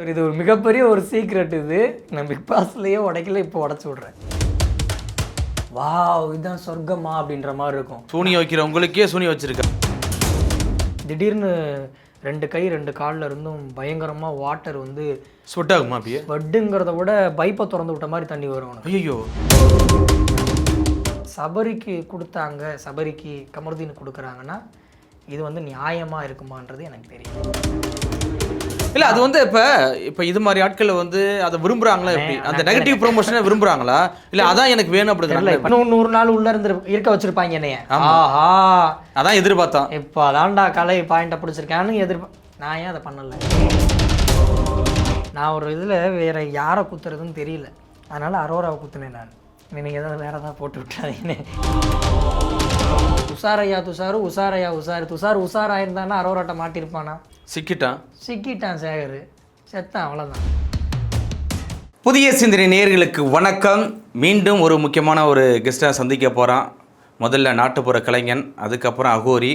இது ஒரு மிகப்பெரிய ஒரு சீக்ரெட். இது நான் பிக் பாஸ்லேயே உடைக்கல, இப்போ உடச்சி விட்றேன். வாவ், இதுதான் சொர்க்கமா அப்படின்ற மாதிரி இருக்கும். சூனியம் வைக்கிறவங்களுக்கே சூனியம் வச்சிருக்கேன். திடீர்னு 2 கை 2 காலில் இருந்தும் பயங்கரமாக வாட்டர் வந்து ஸ்வெட் ஆகுமா? அப்படியே ஸ்வெட்டுங்கிறத விட பைப்பை திறந்து விட்ட மாதிரி தண்ணி வரும். ஐயோ, சபரிக்கு கொடுத்தாங்க, சபரிக்கு கமருதீன் கொடுக்குறாங்கன்னா இது வந்து நியாயமாக இருக்குமான்றது எனக்கு தெரியும். இல்லை, அது வந்து இப்போ இது மாதிரி ஆட்கள் வந்து அதை விரும்புகிறாங்களா? எப்படி அந்த நெகட்டிவ் ப்ரொமோஷனை விரும்புகிறாங்களா? இல்லை அதான் எனக்கு வேணும் அப்படிங்கிறாங்களா? இன்னும் 100 நாள் உள்ள இருக்க வச்சிருப்பாங்க என்னைய. ஆஹா, அதான் எதிர்பார்த்தான். இப்போ அதான்டா கலை பாயிண்ட்டை பிடிச்சிருக்கான்னு நான் ஏன் அதை பண்ணலை? நான் ஒரு இதில் வேற யாரை குத்துறதுன்னு தெரியல, அதனால அரோராவை குத்துனேன் நான். நீங்கள் ஏதாவது வேற ஏதாவது போட்டு விட்டாதீங்கன்னு. துஷாரையா துஷாரு, உஷாரையா உஷாரு. உஷாராயிருந்தானா அரோராட்ட மாட்டிருப்பானா? சிக்கிட்டான் சேகர், செத்தான், அவ்வளோதான். புதிய சிந்தனை நேயர்களுக்கு வணக்கம். மீண்டும் ஒரு முக்கியமான ஒரு கெஸ்ட்டாக சந்திக்க போகிறான். முதல்ல நாட்டுப்புற கலைஞன், அதுக்கப்புறம் அகோரி,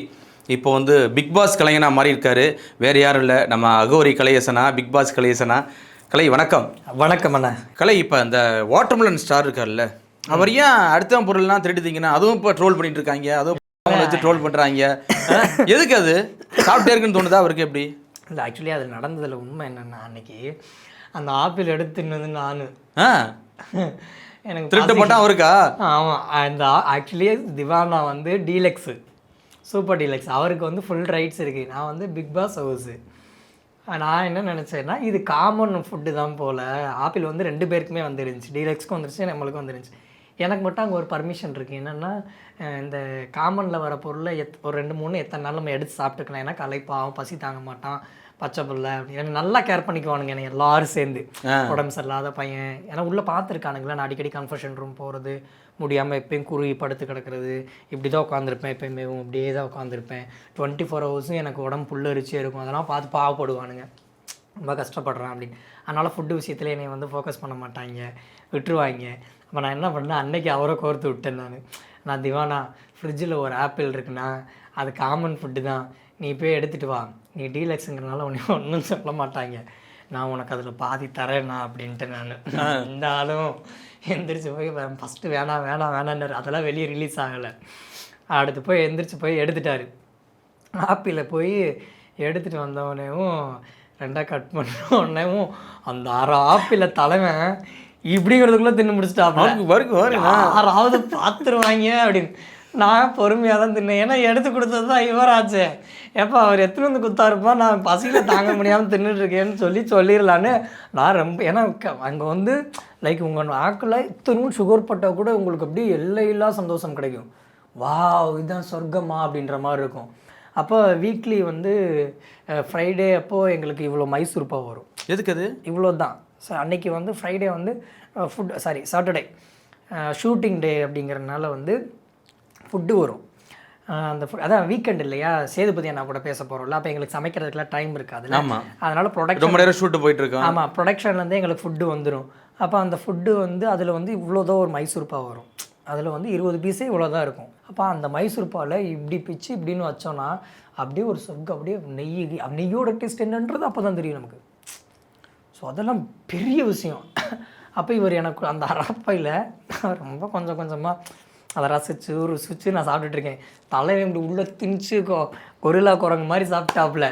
இப்போ வந்து பிக் பாஸ் கலைஞனாக மாறி இருக்காரு. வேறு யாரும் இல்லை, நம்ம அகோரி கலையசனா, பிக் பாஸ் கலையசனா. கலை வணக்கம். வணக்கம் அண்ணா. கலை, இப்போ அந்த வாட்டர்மெலன் ஸ்டார் இருக்கார்ல, அவர் ஏன் அடுத்த பொருள்லாம் திருடுதீங்கன்னா அதுவும் இப்போ ட்ரோல் பண்ணிட்டு இருக்காங்க, அதுவும் வச்சு ட்ரோல் பண்ணுறாங்க. எதுக்கு அது சாப்பிட்டே இருக்குன்னு தோணுதா அவருக்கு? எப்படி இல்லை, ஆக்சுவலி அது நடந்ததில் உண்மை என்னென்னா, அன்னைக்கு அந்த ஆப்பிள் எடுத்துன்னு நான் எனக்கு திருட்டு போட்டால் அவருக்கா? ஆமாம், அந்த ஆக்சுவலி திவானா வந்து டீலக்ஸு, சூப்பர் டீலக்ஸ், அவருக்கு வந்து ஃபுல் ரைட்ஸ் இருக்குது. நான் வந்து பிக் பாஸ் ஹவுஸு. நான் என்ன நினச்சேன்னா, இது காமன் ஃபுட்டு தான் போல். ஆப்பிள் வந்து 2 பேருக்குமே வந்துருந்துச்சு, டீலக்ஸ்க்கும் வந்துருச்சு, நம்மளுக்கும் வந்துருந்துச்சு. எனக்கு மட்டும் அங்கே ஒரு பர்மிஷன் இருக்குது. என்னென்னா, இந்த காமனில் வர பொருளை ஒரு 2-3 எத்தனை நாள் நம்ம எடுத்து சாப்பிட்டுக்கலாம். ஏன்னா களைப்பாகும், பசி தாங்க மாட்டான், பச்சை பிள்ளை அப்படின்னு நல்லா கேர் பண்ணிக்குவானுங்க என்னை எல்லோரும் சேர்ந்து. உடம்பு சரியில்லாத பையன், ஏன்னா உள்ளே பார்த்துருக்கானுங்களா, நான் அடிக்கடி கன்ஃபர்ஷன் ரூம் போகிறது, முடியாமல் எப்பயும் குருவி படுத்து கிடக்கிறது, இப்படி தான் உட்காந்துருப்பேன், எப்பயுமே இப்படியே தான் உட்காந்துருப்பேன். 24 ஹவர்ஸும் எனக்கு உடம்பு புல்லரிச்சியே இருக்கும். அதெல்லாம் பார்த்து பாவப்படுவானுங்க, ரொம்ப கஷ்டப்படுறேன் அப்படின்னு. அதனால் ஃபுட்டு விஷயத்தில் என்னை வந்து ஃபோக்கஸ் பண்ண மாட்டாங்க, விட்டுருவாங்க. அப்போ நான் என்ன பண்ணேன், அன்னைக்கு அவரை கோர்த்து விட்டேன். நான் திவானா, ஃப்ரிட்ஜில் ஒரு ஆப்பிள் இருக்குண்ணா, அது காமன் ஃபுட்டு தான், நீ போய் எடுத்துகிட்டு வா, நீ டீலக்ஸுங்கிறனால ஒன்றும் சொல்ல மாட்டாங்க, நான் உனக்கு அதில் பாதி தரேண்ணா அப்படின்ட்டு. நான் இந்த ஆளும் எந்திரிச்சு போய் ஃபஸ்ட்டு வேணான்னாரு. அதெல்லாம் வெளியே ரிலீஸ் ஆகலை. அடுத்து போய் எந்திரிச்சு போய் எடுத்துட்டாரு. ஆப்பிளை போய் எடுத்துகிட்டு வந்தவொடனேவும் 2 கட் பண்ண உடனேவும் அந்த 6 ஆப்பிளை தலைவன் இப்படிங்கிறதுக்குள்ளே தின்னு முடிச்சுட்டாப்பா. 6ஆவது பார்த்துருவாங்க அப்படின்னு. நான் பொறுமையாக தான் தின்னேன், ஏன்னா எடுத்து கொடுத்தது தான் இவராச்சே. எப்போ அவர் எத்தனை வந்து குத்தாருப்பா, நான் பசியில் தாங்க முடியாமல் தின்னுட்டுருக்கேன்னு சொல்லிடலான்னு நான் ரொம்ப. ஏன்னா அங்கே வந்து லைக் உங்கள் நாக்கில் இத்தனும் சுகர் பட்டால் கூட உங்களுக்கு அப்படியே எல்லையில்லா சந்தோஷம் கிடைக்கும். வாவ், இதுதான் சொர்க்கமா அப்படின்ற மாதிரி இருக்கும். அப்போ வீக்லி வந்து ஃப்ரைடே அப்போது எங்களுக்கு இவ்வளோ மைசூர் பாவ் வரும். எதுக்கு அது? இவ்வளோ தான். ஸோ அன்றைக்கி வந்து ஃப்ரைடே வந்து சாட்டர்டே ஷூட்டிங் டே அப்படிங்கிறதுனால வந்து ஃபுட்டு வரும். அந்த அதான் வீக்கெண்ட் இல்லையா, சேதுபதி அண்ணா கூட பேச போகிறோம்ல, அப்போ எங்களுக்கு சமைக்கிறதுக்குலாம் டைம் இருக்காது. ஆமாம், அதனால் ப்ரொடக்ஷன் ரொம்ப நேரம் ஷூட்டு போயிட்டுருக்கோம். ஆமாம், ப்ரொடக்ஷன்லேருந்தே எங்களுக்கு ஃபுட்டு வந்துடும். அப்போ அந்த ஃபுட்டு வந்து அதில் வந்து இவ்வளோதான் ஒரு மைசூர் பாவ் வரும். அதில் வந்து 20 பீஸே இவ்வளோ தான் இருக்கும். அப்போ அந்த மைசூர் பாவில் இப்படி பிச்சு இப்படின்னு வச்சோன்னா அப்படியே ஒரு சொர்க்கம், அப்படியே நெய்யோட டேஸ்ட் என்னன்றது அப்போ தான் தெரியும் நமக்கு. ஸோ அதெல்லாம் பெரிய விஷயம். அப்போ இவர் எனக்கு அந்த அரப்பையில் ரொம்ப கொஞ்சம் கொஞ்சமாக அதை ருசிச்சு நான் சாப்பிட்டுட்ருக்கேன். தலையை இப்படி உள்ளே திணிச்சு கொரில்லா குரங்கு மாதிரி சாப்பிட்டாப்புல.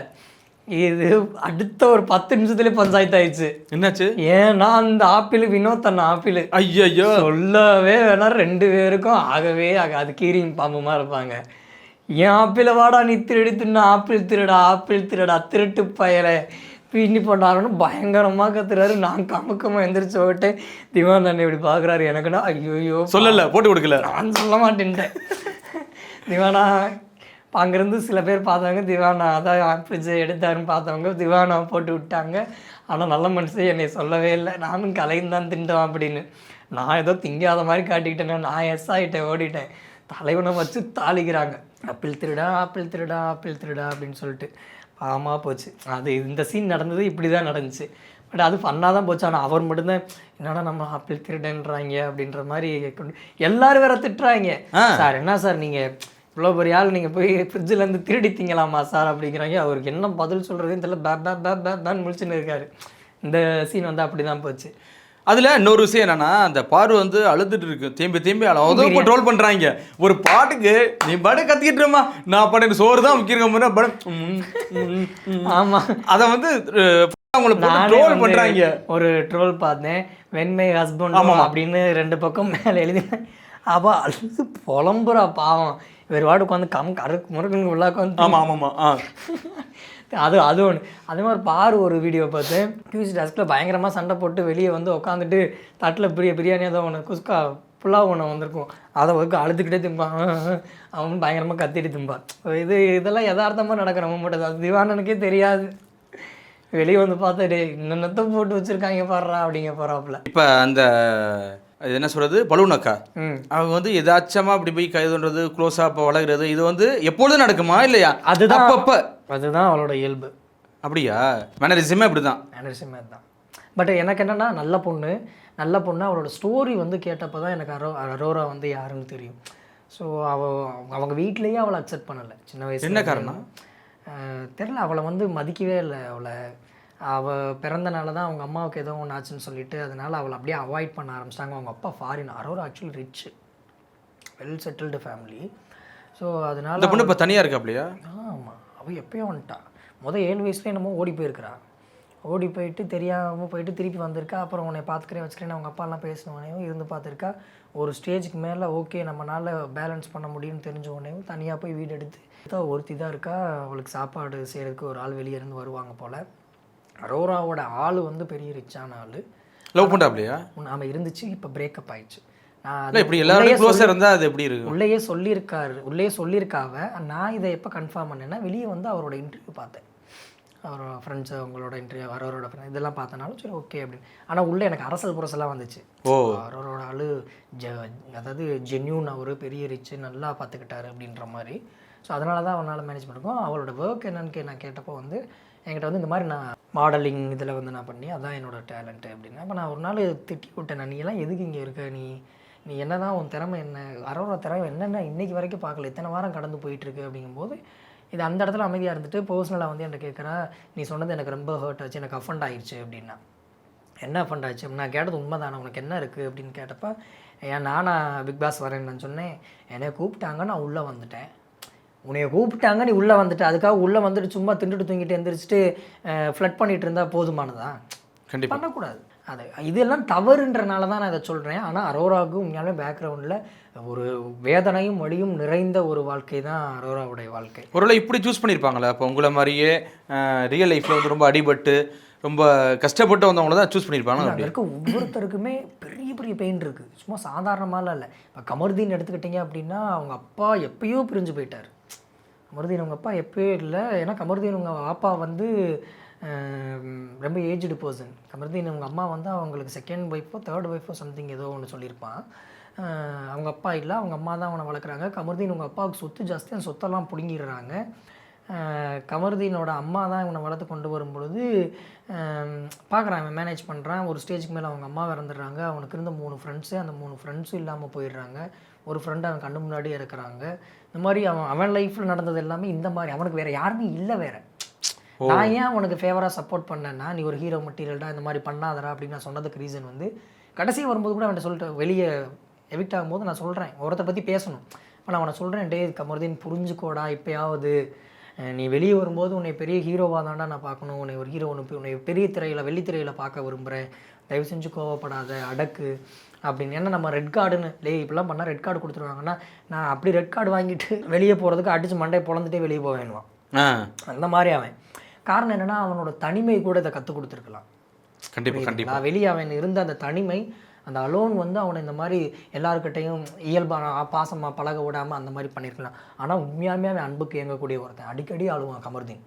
இது அடுத்த ஒரு 10 நிமிஷத்துலேயே பஞ்சாயத்து ஆயிடுச்சு. என்னாச்சு? ஏன்னா அந்த ஆப்பிள் வினோத்தண்ணா ஆப்பிள். ஐயோ, சொல்லவே வேணா 2 பேருக்கும் ஆகவே அது கீரியும் பாம்புமா இருப்பாங்க. ஏன் ஆப்பிளை வாடா நீ திருடி தின்னா, ஆப்பிள் திருடா திருட்டு பயலை பின்னி பண்ணாருன்னு பயங்கரமாக கத்துறாரு. நான் கமுக்கமாக எந்திரிச்சு போட்டேன். திவான் அண்ணன் இப்படி பார்க்குறாரு. எனக்குன்னா ஐயோ சொல்லலை, போட்டு கொடுக்கல, நான் சொல்ல மாட்டேன்ட்டேன். திவானா அங்கேருந்து சில பேர் பார்த்தவங்க, திவானா அதான் ஃப்ரிட்ஜை எடுத்தாருன்னு பார்த்தவங்க திவானா போட்டு விட்டாங்க. ஆனால் நல்ல மனுஷன் என்னை சொல்லவே இல்லை. நானும் கலைன்னு தான் தின்ட்டோம் அப்படின்னு. நான் ஏதோ திங்காத மாதிரி காட்டிக்கிட்டேன்னா நான் ஆகிட்டேன், ஓடிட்டேன். தலைவனை வச்சு தாளிக்கிறாங்க, ஆப்பிள் திருடா அப்படின்னு சொல்லிட்டு. ஆமா போச்சு. அது இந்த சீன் நடந்தது இப்படி தான் நடந்துச்சு. பட் அது ஃபன்னாக தான் போச்சு. ஆனால் அவர் மட்டும்தான் என்னடா நம்ம ஆப்பிள் திருடன்றாங்க அப்படின்ற மாதிரி எல்லோரும் வேற திட்டுறாங்க. சார் என்ன சார் நீங்கள் இவ்வளோ பெரிய ஆள், நீங்கள் போய் ஃப்ரிட்ஜிலேருந்து திருடி திங்கலாமா சார் அப்படிங்கிறாங்க. அவருக்கு என்ன பதில் சொல்கிறதுன்னு தெரியல. பேன் முழிச்சுன்னு இருக்காரு. இந்த சீன் வந்து அப்படி தான் போச்சு. அதில் இன்னொரு விஷயம் என்னன்னா, அந்த பாரு வந்து அழுதுட்டு இருக்கு, தேம்பி தேம்பி அவ்வளோ இப்போ ட்ரோல் பண்ணுறாங்க. ஒரு பாட்டுக்கு நீ பாட்டு கத்திக்கிட்டுருமா, நான் பாட்டு சோறு தான் முக்கியம் படம். ஆமாம், அதை வந்து அவங்கள ட்ரோல் பண்ணுறாங்க. ஒரு ட்ரோல் பார்த்தேன், வென் மை ஹஸ்பண்ட் அப்படின்னு 2 பக்கம் மேலே எழுதினேன். அப்போ அழுது புலம்புறா பாவம். வேறு வாடு உட்காந்து கருக்கு முறுக்குன்னு உள்ளாக்க வந்து. ஆமாம். அது ஒன்று. அதே மாதிரி பாரு ஒரு வீடியோ பார்த்து டியூஸ் டெஸ்கில் பயங்கரமாக சண்டை போட்டு வெளியே வந்து உட்காந்துட்டு தட்டில் பிரியாணி ஏதோ ஒன்று குஸ்கா புல்லாக ஒன்று வந்திருக்கும், அதை வந்து அழுதுகிட்டே திம்பான். அவன் பயங்கரமாக கத்திட்டு திம்பான். இதெல்லாம் யதார்த்தமாக நடக்கிற மூமெண்ட் தான். திவானனுக்கே தெரியாது, வெளியே வந்து பார்த்தா டே இன்னத்தை போட்டு வச்சுருக்காங்க பாடுறா அப்படிங்க போகிறாப்புல. இப்போ அந்த அது என்ன சொல்கிறது, பலூனக்கா அவங்க வந்து எதாச்சமாக அப்படி போய் கைதுன்றது, க்ளோஸாக இப்போ வளர்கிறது, இது வந்து எப்பொழுதும் நடக்குமா இல்லையா? அதுதான் அப்போ அதுதான் அவளோட இயல்பு. அப்படியா? மேனரிசமே அப்படி தான். மேனரிசமே தான். பட் எனக்கு என்னென்னா நல்ல பொண்ணு அவளோட ஸ்டோரி வந்து கேட்டப்போ தான் எனக்கு அரோரா வந்து யாருன்னு தெரியும். ஸோ அவங்க வீட்லேயே அவளை அக்செப்ட் பண்ணலை சின்ன வயசு. என்ன காரணம் தெரில, அவளை வந்து மதிக்கவே இல்லை. அவள் பிறந்தனால தான் அவங்க அம்மாவுக்கு ஏதோ ஒன்று ஆச்சுன்னு சொல்லிட்டு அதனால் அவளை அப்படியே அவாய்ட் பண்ண ஆரம்பிச்சிட்டாங்க. அவங்க அப்பா foreign, Arora actually rich, well settled family. So அதனால இந்த பொண்ணு இப்போ தனியாக இருக்கா அப்படியா? ஆமாம், அவள் எப்போயோ வந்துட்டா. 7 வயசுலேயே என்னமோ ஓடி போயிருக்கிறா. ஓடி போயிட்டு தெரியாமல் போயிட்டு திருப்பி வந்திருக்கா. அப்புறம் உன்னை பார்த்துக்கிறேன் வச்சுக்கிறேன் அவங்க அப்பாலாம் பேசினவனையும் இருந்து பார்த்துருக்கா. ஒரு ஸ்டேஜுக்கு மேலே ஓகே நம்மளால் பேலன்ஸ் பண்ண முடியும்னு தெரிஞ்ச உடனேயும் தனியாக போய் வீடு எடுத்து ஒருத்தி தான் இருக்கா. அவளுக்கு சாப்பாடு செய்கிறதுக்கு ஒரு ஆள் வெளியே இருந்து வருவாங்க போல். அரோராவோட ஆள் வந்து பெரிய ரிச்சான ஆள். லவ் பண்ணுறா அப்படியா? ஆமாம் இருந்துச்சு, இப்போ பிரேக்கப் ஆயிடுச்சு. இப்படி எல்லாரும் க்ளோஸாக இருந்தால் அது எப்படி இருக்கு? உள்ளே சொல்லியிருக்காவ. நான் இதை எப்போ கன்ஃபார்ம் பண்ணேன்னா வெளியே வந்து அவரோட இன்டர்வியூ பார்த்தேன். அவரோட ஃப்ரெண்ட்ஸு அவங்களோட இன்டர்வியூ, அவரோட ஃப்ரெண்ட் இதெல்லாம் பார்த்தனாலும் சரி ஓகே அப்படின்னு. ஆனால் உள்ளே எனக்கு அரசல் புரசெல்லாம் வந்துச்சு. அவரோட ஆள் அதாவது ஜென்யூன், அவர் பெரிய ரிச்சு, நல்லா பார்த்துக்கிட்டாரு அப்படின்ற மாதிரி. ஸோ அதனால தான் அவனால் மேனேஜ் பண்ணிருக்கோம். அவளோட ஒர்க் என்னன்னு நான் கேட்டப்போ வந்து என்கிட்ட வந்து இந்த மாதிரி நான் மாடலிங் இதில் வந்து நான் பண்ணி அதான் என்னோடய டேலண்ட்டு அப்படின்னு. அப்போ நான் ஒரு நாள் திட்டி விட்டேன், நீ எல்லாம் எதுக்கு இங்கே இருக்க, நீ என்ன தான் உன் திறமை என்ன, அரோரா திறமை என்னென்ன இன்றைக்கி வரைக்கும் பார்க்கல, இத்தனை வாரம் கடந்து போயிட்டுருக்கு அப்படிங்கும்போது இது அந்த இடத்துல அமைதியாக இருந்துட்டு பர்சனலாக வந்து என்கிட்ட கேட்குறா, நீ சொன்னது எனக்கு ரொம்ப ஹர்ட் ஆச்சு, எனக்கு அஃபண்ட் ஆயிடுச்சு அப்படின்னா. என்ன அஃபண்ட் ஆச்சு? நான் கேட்டது உண்மை தானே, உனக்கு என்ன இருக்குது அப்படின்னு கேட்டப்போ, நானா பிக் பாஸ் வரேன்னு நான் சொன்னேன். என்னை கூப்பிட்டாங்க, நான் உள்ளே வந்துட்டேன். உன்னைய கூப்பிட்டாங்க, நீ உள்ளே வந்துட்ட, அதுக்காக உள்ளே வந்துட்டு சும்மா திண்டுட்டு தூங்கிட்டு எந்திரிச்சிட்டு ஃப்ளட் பண்ணிகிட்டு இருந்தால் போதுமானதா? கண்டிப்பாக பண்ணக்கூடாது. அது இதெல்லாம் தவறுன்றனால தான் நான் இதை சொல்கிறேன். ஆனால் அரோராவுக்கு உண்மையாலுமே பேக்ரவுண்டில் ஒரு வேதனையும் வலியும் நிறைந்த ஒரு வாழ்க்கை தான் அரோராவுடைய வாழ்க்கை. ஒருவேளை இப்படி சூஸ் பண்ணியிருப்பாங்களா? இப்போ உங்களை மாதிரியே ரியல் லைஃப்பில் வந்து ரொம்ப அடிபட்டு ரொம்ப கஷ்டப்பட்டு வந்தவங்கள தான் சூஸ் பண்ணியிருப்பாங்க. அங்கே இருக்க ஒவ்வொருத்தருக்குமே பெரிய பெரிய பெயின் இருக்குது, சும்மா சாதாரணமாலாம் இல்லை. இப்போ கமருதீன் எடுத்துக்கிட்டிங்க அப்படின்னா அவங்க அப்பா எப்பயோ பிரிஞ்சு போயிட்டார். கமருதீன் அவங்க அப்பா எப்பயோ இல்லை. ஏன்னா கமருதீன் உங்கள் அப்பா வந்து ரொம்ப ஏஜ்டு பர்சன். கமருதீன் அவங்க அம்மா வந்து அவங்களுக்கு 2nd ஒய்ஃபோ 3rd ஒய்ஃபோ சம்திங் ஏதோ ஒன்று சொல்லியிருப்பான். அவங்க அப்பா இல்லை, அவங்க அம்மா தான் அவனை வளர்க்குறாங்க. கமருதீன் உங்கள் அப்பாவுக்கு சொத்து ஜாஸ்தி, அந்த சொத்தெல்லாம் பிடுங்கிடுறாங்க. கமருதீனோட அம்மா தான் இவனை வளர்த்து கொண்டு வரும்பொழுது பார்க்குறான், அவன் மேனேஜ் பண்ணுறான். ஒரு ஸ்டேஜுக்கு மேலே அவங்க அம்மா இறந்துடுறாங்க. அவனுக்கு இருந்த 3 ஃப்ரெண்ட்ஸு, அந்த 3 ஃப்ரெண்ட்ஸும் இல்லாமல் போயிடுறாங்க. ஒரு ஃப்ரெண்டு அவன் கண்ணு முன்னாடி இருக்கிறாங்க. இந்த மாதிரி அவன் லைஃப்பில் நடந்தது எல்லாமே இந்த மாதிரி. அவனுக்கு வேறு யாருமே இல்லை. வேறு நான் ஏன் அவனுக்கு ஃபேவராக சப்போர்ட் பண்ணேன்னா, நீ ஒரு ஹீரோ மெட்டீரியல்டா, இந்த மாதிரி பண்ணாதரா அப்படின்னு நான் சொன்னதுக்கு ரீசன் வந்து கடைசி வரும்போது கூட அவன்கிட்ட சொல்லிட்டு வெளியே எவிக்ட் ஆகும்போது நான் சொல்கிறேன், ஒருத்த பற்றி பேசணும். இப்போ நான் அவனை சொல்கிறேன், டே கமருதீன் புரிஞ்சுக்கோடா, இப்போயாவது நீ வெளியே வரும்போது உன்னை பெரிய ஹீரோவாக தான்டா நான் பார்க்கணும், உன்னை ஒரு ஹீரோ உன்னை பெரிய திரையில் வெள்ளித்திரையில் பார்க்க விரும்புகிறேன், தயவு செஞ்சு கோவப்படாத, அடக்கு அப்படின்னு. ஏன்னா நம்ம ரெட் கார்டுன்னு இப்படிலாம் பண்ணால் ரெட் கார்டு கொடுத்துருவாங்கன்னா, நான் அப்படி ரெட் கார்டு வாங்கிட்டு வெளியே போகிறதுக்கு அடித்து மண்டையை பொழந்துட்டே வெளியே போவேன்வான். அந்த மாதிரி அவன். காரணம் என்னென்னா அவனோட தனிமை கூட இதை கற்றுக் கொடுத்துருக்கலாம். கண்டிப்பாக வெளியே அவன் இருந்த அந்த தனிமை, அந்த அலோன் வந்து அவனை இந்த மாதிரி எல்லாருக்கிட்டையும் இயல்பான பாசமாக பழக விடாமல் அந்த மாதிரி பண்ணியிருக்கலாம். ஆனால் உண்மையாலுமே அவன் அன்புக்கு இயங்கக்கூடிய ஒருத்தன். அடிக்கடி அழுவான் கமருதீன்.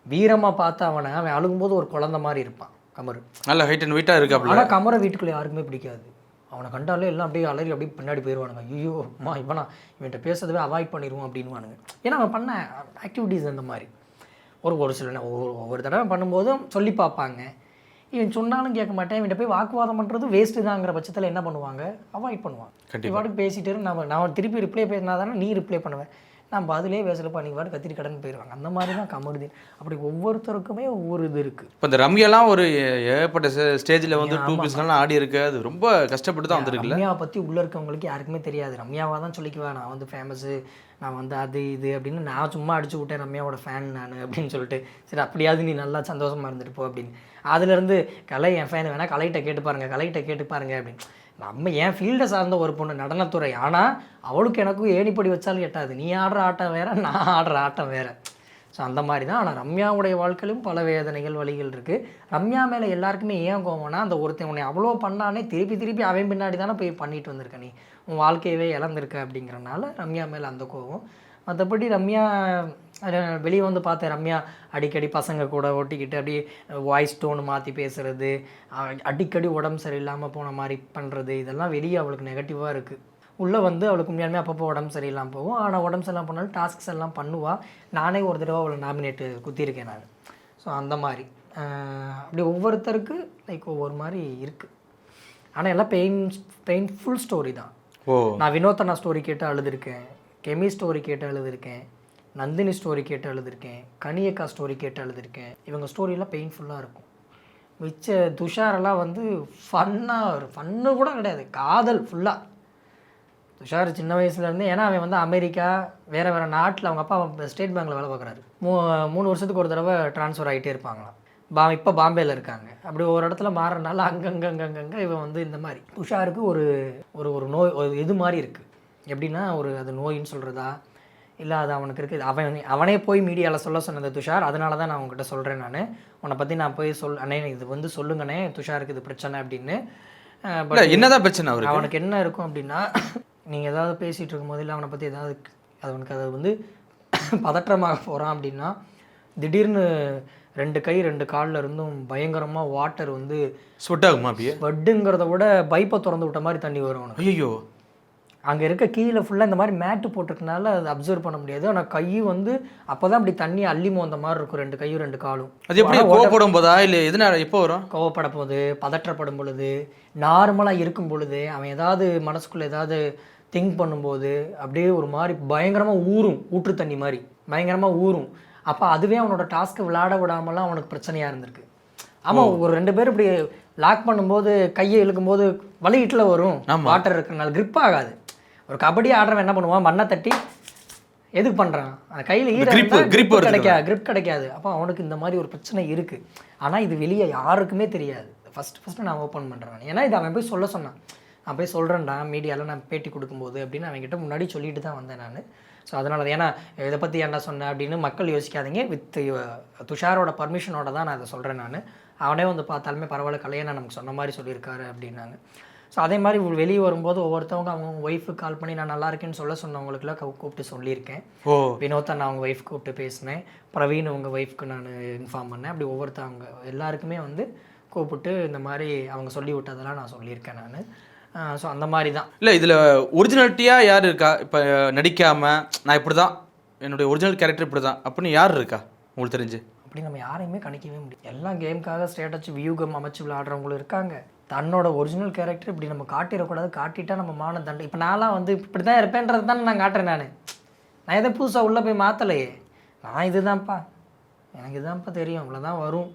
வீரமாக பார்த்து அவன் அழுகும்போது ஒரு குழந்தை மாதிரி இருப்பான் கமரு. நல்ல ஹைட் அண்ட் வெயிட்டாக இருக்கு. ஆனால் கமரை வீட்டுக்குள்ளே யாருக்குமே பிடிக்காது. அவனை கண்டாலே எல்லாம் அப்படியே அலறி அப்படியே பின்னாடி போயிடுவானுங்க. ஐயோ அம்மா இவன்கிட்ட பேசுறதவே அவாய்ட் பண்ணிடுவோம் அப்படின்வானுங்க. ஏன்னா அவன் பண்ண ஆக்டிவிட்டீஸ் அந்த மாதிரி. ஒரு சில ஒவ்வொரு தடவை பண்ணும்போதும் சொல்லி பார்ப்பாங்க. இவன் சொன்னாலும் கேட்க மாட்டேன், இவன்கிட்ட போய் வாக்குவாதம் பண்ணுறது வேஸ்ட்டு தாங்கிற பட்சத்தில் என்ன பண்ணுவாங்க, அவாய்ட் பண்ணுவான். இவாட்டுக்கு பேசிட்டு நான் திருப்பி ரிப்ளை பேசினா தானே நீ ரிப்ளை பண்ணுவேன். நான் பதிலே பேசலப்பா நீங்கள் பாட்டு கத்திரி கடன் போயிடுவாங்க. அந்த மாதிரி தான் கமருதீன். அப்படி ஒவ்வொருத்தருக்குமே ஒவ்வொரு இது இருக்குது. இப்போ இந்த ரம்யாலாம் ஒரு ஏகப்பட்ட ஸ்டேஜில் வந்து 2 பீஸ்லாம் ஆடி இருக்கு. அது ரொம்ப கஷ்டப்பட்டு தான் வந்திருக்குல்ல. ரம்யாவை பற்றி உள்ளே இருக்கவங்களுக்கு யாருக்குமே தெரியாது. ரம்யாவாக தான் சொல்லிக்குவா, நான் வந்து ஃபேமஸு, நான் வந்து அது இது அப்படின்னு. நான் சும்மா அடிச்சு விட்டேன் ரம்யாவோட ஃபேன் நான் அப்படின்னு சொல்லிட்டு. சரி அப்படியாவது நீ நல்லா சந்தோஷமாக இருந்துட்டு போ அப்படின்னு. அதுலேருந்து கலை என் ஃபேன் வேணால் கலைகிட்ட கேட்டு பாருங்க அப்படின்னு. நம்ம என் ஃபீல்டை சார்ந்த ஒரு பொண்ணு, நடனத்துறை. ஆனால் அவளுக்கு எனக்கும் ஏணிப்படி வச்சாலும் எட்டாது. நீ ஆடுற ஆட்டம் வேறு, நான் ஆடுற ஆட்டம் வேறு. ஸோ அந்த மாதிரி தான். ஆனால் ரம்யாவுடைய வாழ்க்கையிலும் பல வேதனைகள் வழிகள் இருக்குது. ரம்யா மேலே எல்லாருக்குமே ஏன் கோவம்னா, அந்த ஒருத்தன் உன்னை அவ்வளோ பண்ணானே திருப்பி அவன் பின்னாடி தானே போய் பண்ணிட்டு வந்திருக்க, நீ உன் வாழ்க்கையவே இழந்திருக்க அப்படிங்கிறனால ரம்யா மேலே அந்த கோவம். மற்றபடி ரம்யா வெளியே வந்து பார்த்தேன், ரம்யா அடிக்கடி பசங்க கூட ஓட்டிக்கிட்டு அப்படியே வாய்ஸ் டோன் மாற்றி பேசுகிறது, அடிக்கடி உடம்பு சரியில்லாமல் போன மாதிரி பண்ணுறது, இதெல்லாம் வெளியே அவளுக்கு நெகட்டிவாக இருக்குது. உள்ளே வந்து அவளுக்கு உண்மையாலுமே அப்பப்போ உடம்பு சரியில்லாமல் போகும். ஆனால் உடம்பு சரியில்லாமல் போனாலும் டாஸ்க்ஸ் எல்லாம் பண்ணுவாள். நானே ஒரு தடவை அவளை நாமினேட்டு குத்திருக்கேன் நான். ஸோ அந்த மாதிரி அப்படி ஒவ்வொருத்தருக்கு லைக் ஒவ்வொரு மாதிரி இருக்குது. ஆனால் எல்லாம் பெயின்ஃபுல் ஸ்டோரி தான். நான் வினோத்தனா ஸ்டோரி கேட்டு அழுதுருக்கேன், கெமி ஸ்டோரி கேட்டு அழுதுருக்கேன், நந்தினி ஸ்டோரி கேட்டு அழுதுருக்கேன், கனியக்கா ஸ்டோரி கேட்டு அழுதுருக்கேன். இவங்க ஸ்டோரியெல்லாம் பெயின்ஃபுல்லாக இருக்கும். மிச்ச துஷாரெல்லாம் வந்து ஃபன்னு கூட கிடையாது, காதல் ஃபுல்லாக. துஷார் சின்ன வயசுலேருந்து, ஏன்னா அவன் வந்து அமெரிக்கா வேறு நாட்டில், அவங்க அப்பா ஸ்டேட் பேங்க்கில் வேலை பார்க்குறாரு. 3 வருஷத்துக்கு ஒரு தடவை ட்ரான்ஸ்ஃபர் ஆகிட்டே இருப்பாங்களாம். இப்போ பாம்பேயில் இருக்காங்க. அப்படி ஒரு இடத்துல மாறனால அங்கங்கே இவன் வந்து இந்த மாதிரி துஷாருக்கு ஒரு ஒரு ஒரு நோய், ஒரு இது மாதிரி இருக்குது. எப்படின்னா அது நோயின்னு சொல்கிறதா இல்லை அது அவனுக்கு இருக்குது. அவனே போய் மீடியாவில் சொல்ல சொன்னது துஷார். அதனால தான் நான் உங்ககிட்ட சொல்கிறேன். நான் உன்னை பற்றி நான் போய் அண்ணே இது வந்து சொல்லுங்கண்ணே, துஷாருக்கு இது பிரச்சனை அப்படின்னு. என்னதான் பிரச்சனை அவனுக்கு என்ன இருக்கும் அப்படின்னா, நீங்கள் ஏதாவது பேசிகிட்டு இருக்கும்போது இல்லை அவனை பற்றி ஏதாவது அவனுக்கு அதை வந்து பதற்றமாக போகிறான் அப்படின்னா, திடீர்னு 2 கை 2 காலில் இருந்தும் பயங்கரமாக வாட்டர் வந்து ஸ்வெட் ஆகுமா? அப்படியே ஸ்வெட்டுங்கிறத விட பைப்பை திறந்து விட்ட மாதிரி தண்ணி வரும் அவனுக்கு. ஐயோ, அங்கே இருக்க கீழே ஃபுல்லாக இந்த மாதிரி மேட்டு போட்டிருக்கனால அதை அப்சர்வ் பண்ண முடியாது. ஆனால் கை வந்து அப்போ தான் அப்படி தண்ணி அள்ளி மோந்த மாதிரி இருக்கும், 2 கையும் 2 காலும். அது எப்படி கோவப்படும் போதா இல்லை எதனால எப்போ வரும்? கோவப்பட போது, பதற்றப்படும் பொழுது, நார்மலாக இருக்கும் பொழுது, அவன் ஏதாவது மனசுக்குள்ளே ஏதாவது திங்க் பண்ணும்போது அப்படியே ஒரு மாதிரி பயங்கரமாக ஊறும், ஊற்று தண்ணி மாதிரி பயங்கரமாக ஊறும். அப்போ அதுவே அவனோட டாஸ்க்கை விளையாட விடாமலாம் அவனுக்கு பிரச்சனையாக இருந்திருக்கு. ஆமாம், ஒரு 2 பேர் இப்படி லாக் பண்ணும்போது கையை இழுக்கும்போது வலிக்கிட்டில் வரும், வாட்டர் இருக்கிறனால கிரிப் ஆகாது. ஒரு கபடி ஆடுறவன் என்ன பண்ணுவான், மண்ணை தட்டி எதுக்கு பண்ணுறான், அந்த கையில் கிரிப் கிடைக்காது. அப்போ அவனுக்கு இந்த மாதிரி ஒரு பிரச்சனை இருக்குது. ஆனால் இது வெளியே யாருக்குமே தெரியாது. ஃபஸ்ட்டு நான் ஓப்பன் பண்ணுறேன். ஏன்னா இது அவன் போய் சொல்ல சொன்னான். நான் போய் சொல்கிறேன்டா மீடியாவில் நான் பேட்டி கொடுக்கும்போது அப்படின்னு அவங்ககிட்ட முன்னாடி சொல்லிட்டு தான் வந்தேன் நான். ஸோ அதனால தான், ஏன்னா இதை பற்றி ஏன்டா சொன்னேன் அப்படின்னு மக்கள் யோசிக்காதீங்க. வித் துஷாரோட பர்மிஷனோட தான் நான் அதை சொல்கிறேன் நான். அவனே வந்து பார்த்தாலுமே பரவாயில்ல, கலையை நமக்கு சொன்ன மாதிரி சொல்லியிருக்காரு அப்படின்னாங்க. ஸோ அதே மாதிரி வெளியே வரும்போது ஒவ்வொருத்தவங்க அவங்க ஒய்ஃபுக்கு கால் பண்ணி நான் நல்லா இருக்கேன்னு சொன்னவங்களுக்குலாம் கூப்பிட்டு சொல்லியிருக்கேன். வினோத்தை நான் அவங்க ஒய்ஃப் கூப்பிட்டு பேசினேன், பிரவீன் உங்கள் ஒய்ஃப்க்கு நான் இன்ஃபார்ம் பண்ணேன். அப்படி ஒவ்வொருத்தவங்க எல்லாருக்குமே வந்து கூப்பிட்டு இந்த மாதிரி அவங்க சொல்லி விட்டதெல்லாம் நான் சொல்லியிருக்கேன் நான். ஸோ அந்த மாதிரி தான். இல்லை இதில் ஒரிஜினாலிட்டியாக யார் இருக்கா? இப்போ நடிக்காமல் நான் இப்படி தான், என்னுடைய ஒரிஜினல் கேரக்டர் இப்படி தான் அப்படின்னு யார் இருக்கா உங்களுக்கு தெரிஞ்சு? அப்படி நம்ம யாரையுமே கணிக்கவே முடியும். எல்லாம் கேமுக்காக ஸ்டேட்டஸ் வியூகம் அமைச்சு விளையாடுறவங்களும் இருக்காங்க. தன்னோட ஒரிஜினல் கேரக்டர் இப்படி நம்ம காட்டிடக்கூடாது, காட்டிட்டா நம்ம மான தண்டை. இப்போ நான்லாம் வந்து இப்படி தான் இருப்பேன்றது தானே நான் காட்டுறேன். நான் எதை புதுசாக உள்ளே போய் மாற்றலையே. நான் இதுதான்ப்பா, எனக்கு இதுதான்ப்பா தெரியும், இவ்வளோதான் வரும்,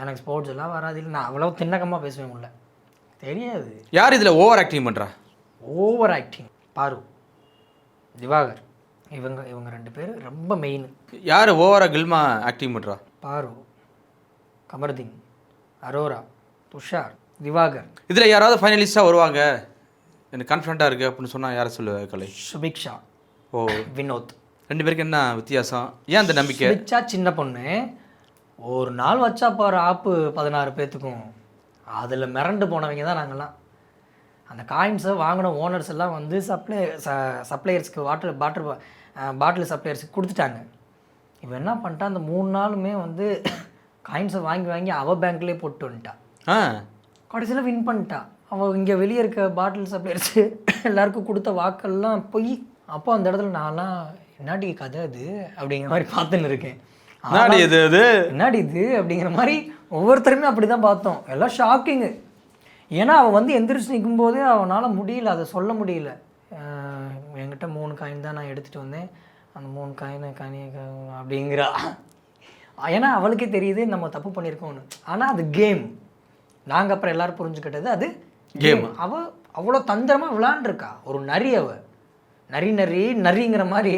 எனக்கு ஸ்போர்ட்ஸ் எல்லாம் வராது, இல்லை நான் அவ்வளோ திண்ணக்கமாக பேசுவேன் உள்ள தெரியாது. யார் இதில் ஓவர் ஆக்டிங் பண்ணுறா? ஓவர் ஆக்டிங் பாரு, திவாகர், இவங்க 2 பேர் ரொம்ப மெயின். யார் ஓவராக கில்மா ஆக்டிங் பண்ணுறா? பாரு, கமருதீன், அரோரா, துஷார், திவாகர். இதில் யாராவது ஃபைனலிஸ்டாக வருவாங்க எனக்கு கான்ஃபிடண்ட்டாக இருக்குது அப்படின்னு சொன்னால் யாரை சொல்லுவேன்? கலை, சுபிக்ஷா, வினோத். 2 பேருக்கு என்ன வித்தியாசம்? ஏன் அந்த நம்பிக்கை? சுபிக்ஷா சின்ன பொண்ணு, ஒரு நாள் வச்சா பாரு ஆப்பு 16 பேர்த்துக்கும். அதில் மிரண்டு போனவங்க தான் நாங்கள்லாம். அந்த காயின்ஸை வாங்கின ஓனர்ஸ் எல்லாம் வந்து சப்ளையர்ஸ்க்கு பாட்டில் சப்ளையர்ஸுக்கு கொடுத்துட்டாங்க. இவன் என்ன பண்ணிட்டான், அந்த 3 நாளுமே வந்து காயின்ஸை வாங்கி அவள் பேங்க்லேயே போட்டு வந்துட்டான். கடைசியில் வின் பண்ணிட்டான். அவள் இங்கே வெளியே இருக்க பாட்டில் சப்ளையர்ஸு எல்லாருக்கும் கொடுத்த வாக்கெல்லாம் போய். அப்போ அந்த இடத்துல நான்லாம் என்னாடி கதை அது அப்படிங்கிற மாதிரி பார்த்துன்னு இருக்கேன். என்னடி இது அப்படிங்கிற மாதிரி ஒவ்வொருத்தருமே அப்படி தான் பார்த்தோம். எல்லாம் ஷாக்கிங்கு. ஏன்னா அவன் வந்து எந்திரிச்சு நிற்கும் போதே அவனால் முடியல, அதை சொல்ல முடியல. என்கிட்ட 3 காயின் தான் நான் எடுத்துகிட்டு வந்தேன், அந்த 3 காயினை அப்படிங்கிறா. ஏன்னா அவளுக்கே தெரியுது நம்ம தப்பு பண்ணியிருக்கோம்னு. ஆனால் அது கேம். நாங்கள் அப்புறம் எல்லோரும் புரிஞ்சுக்கிட்டது அது கேம். அவள் அவ்வளோ தந்திரமாக விளாண்டுருக்கா. ஒரு நரி, அவள் நரிங்கிற மாதிரி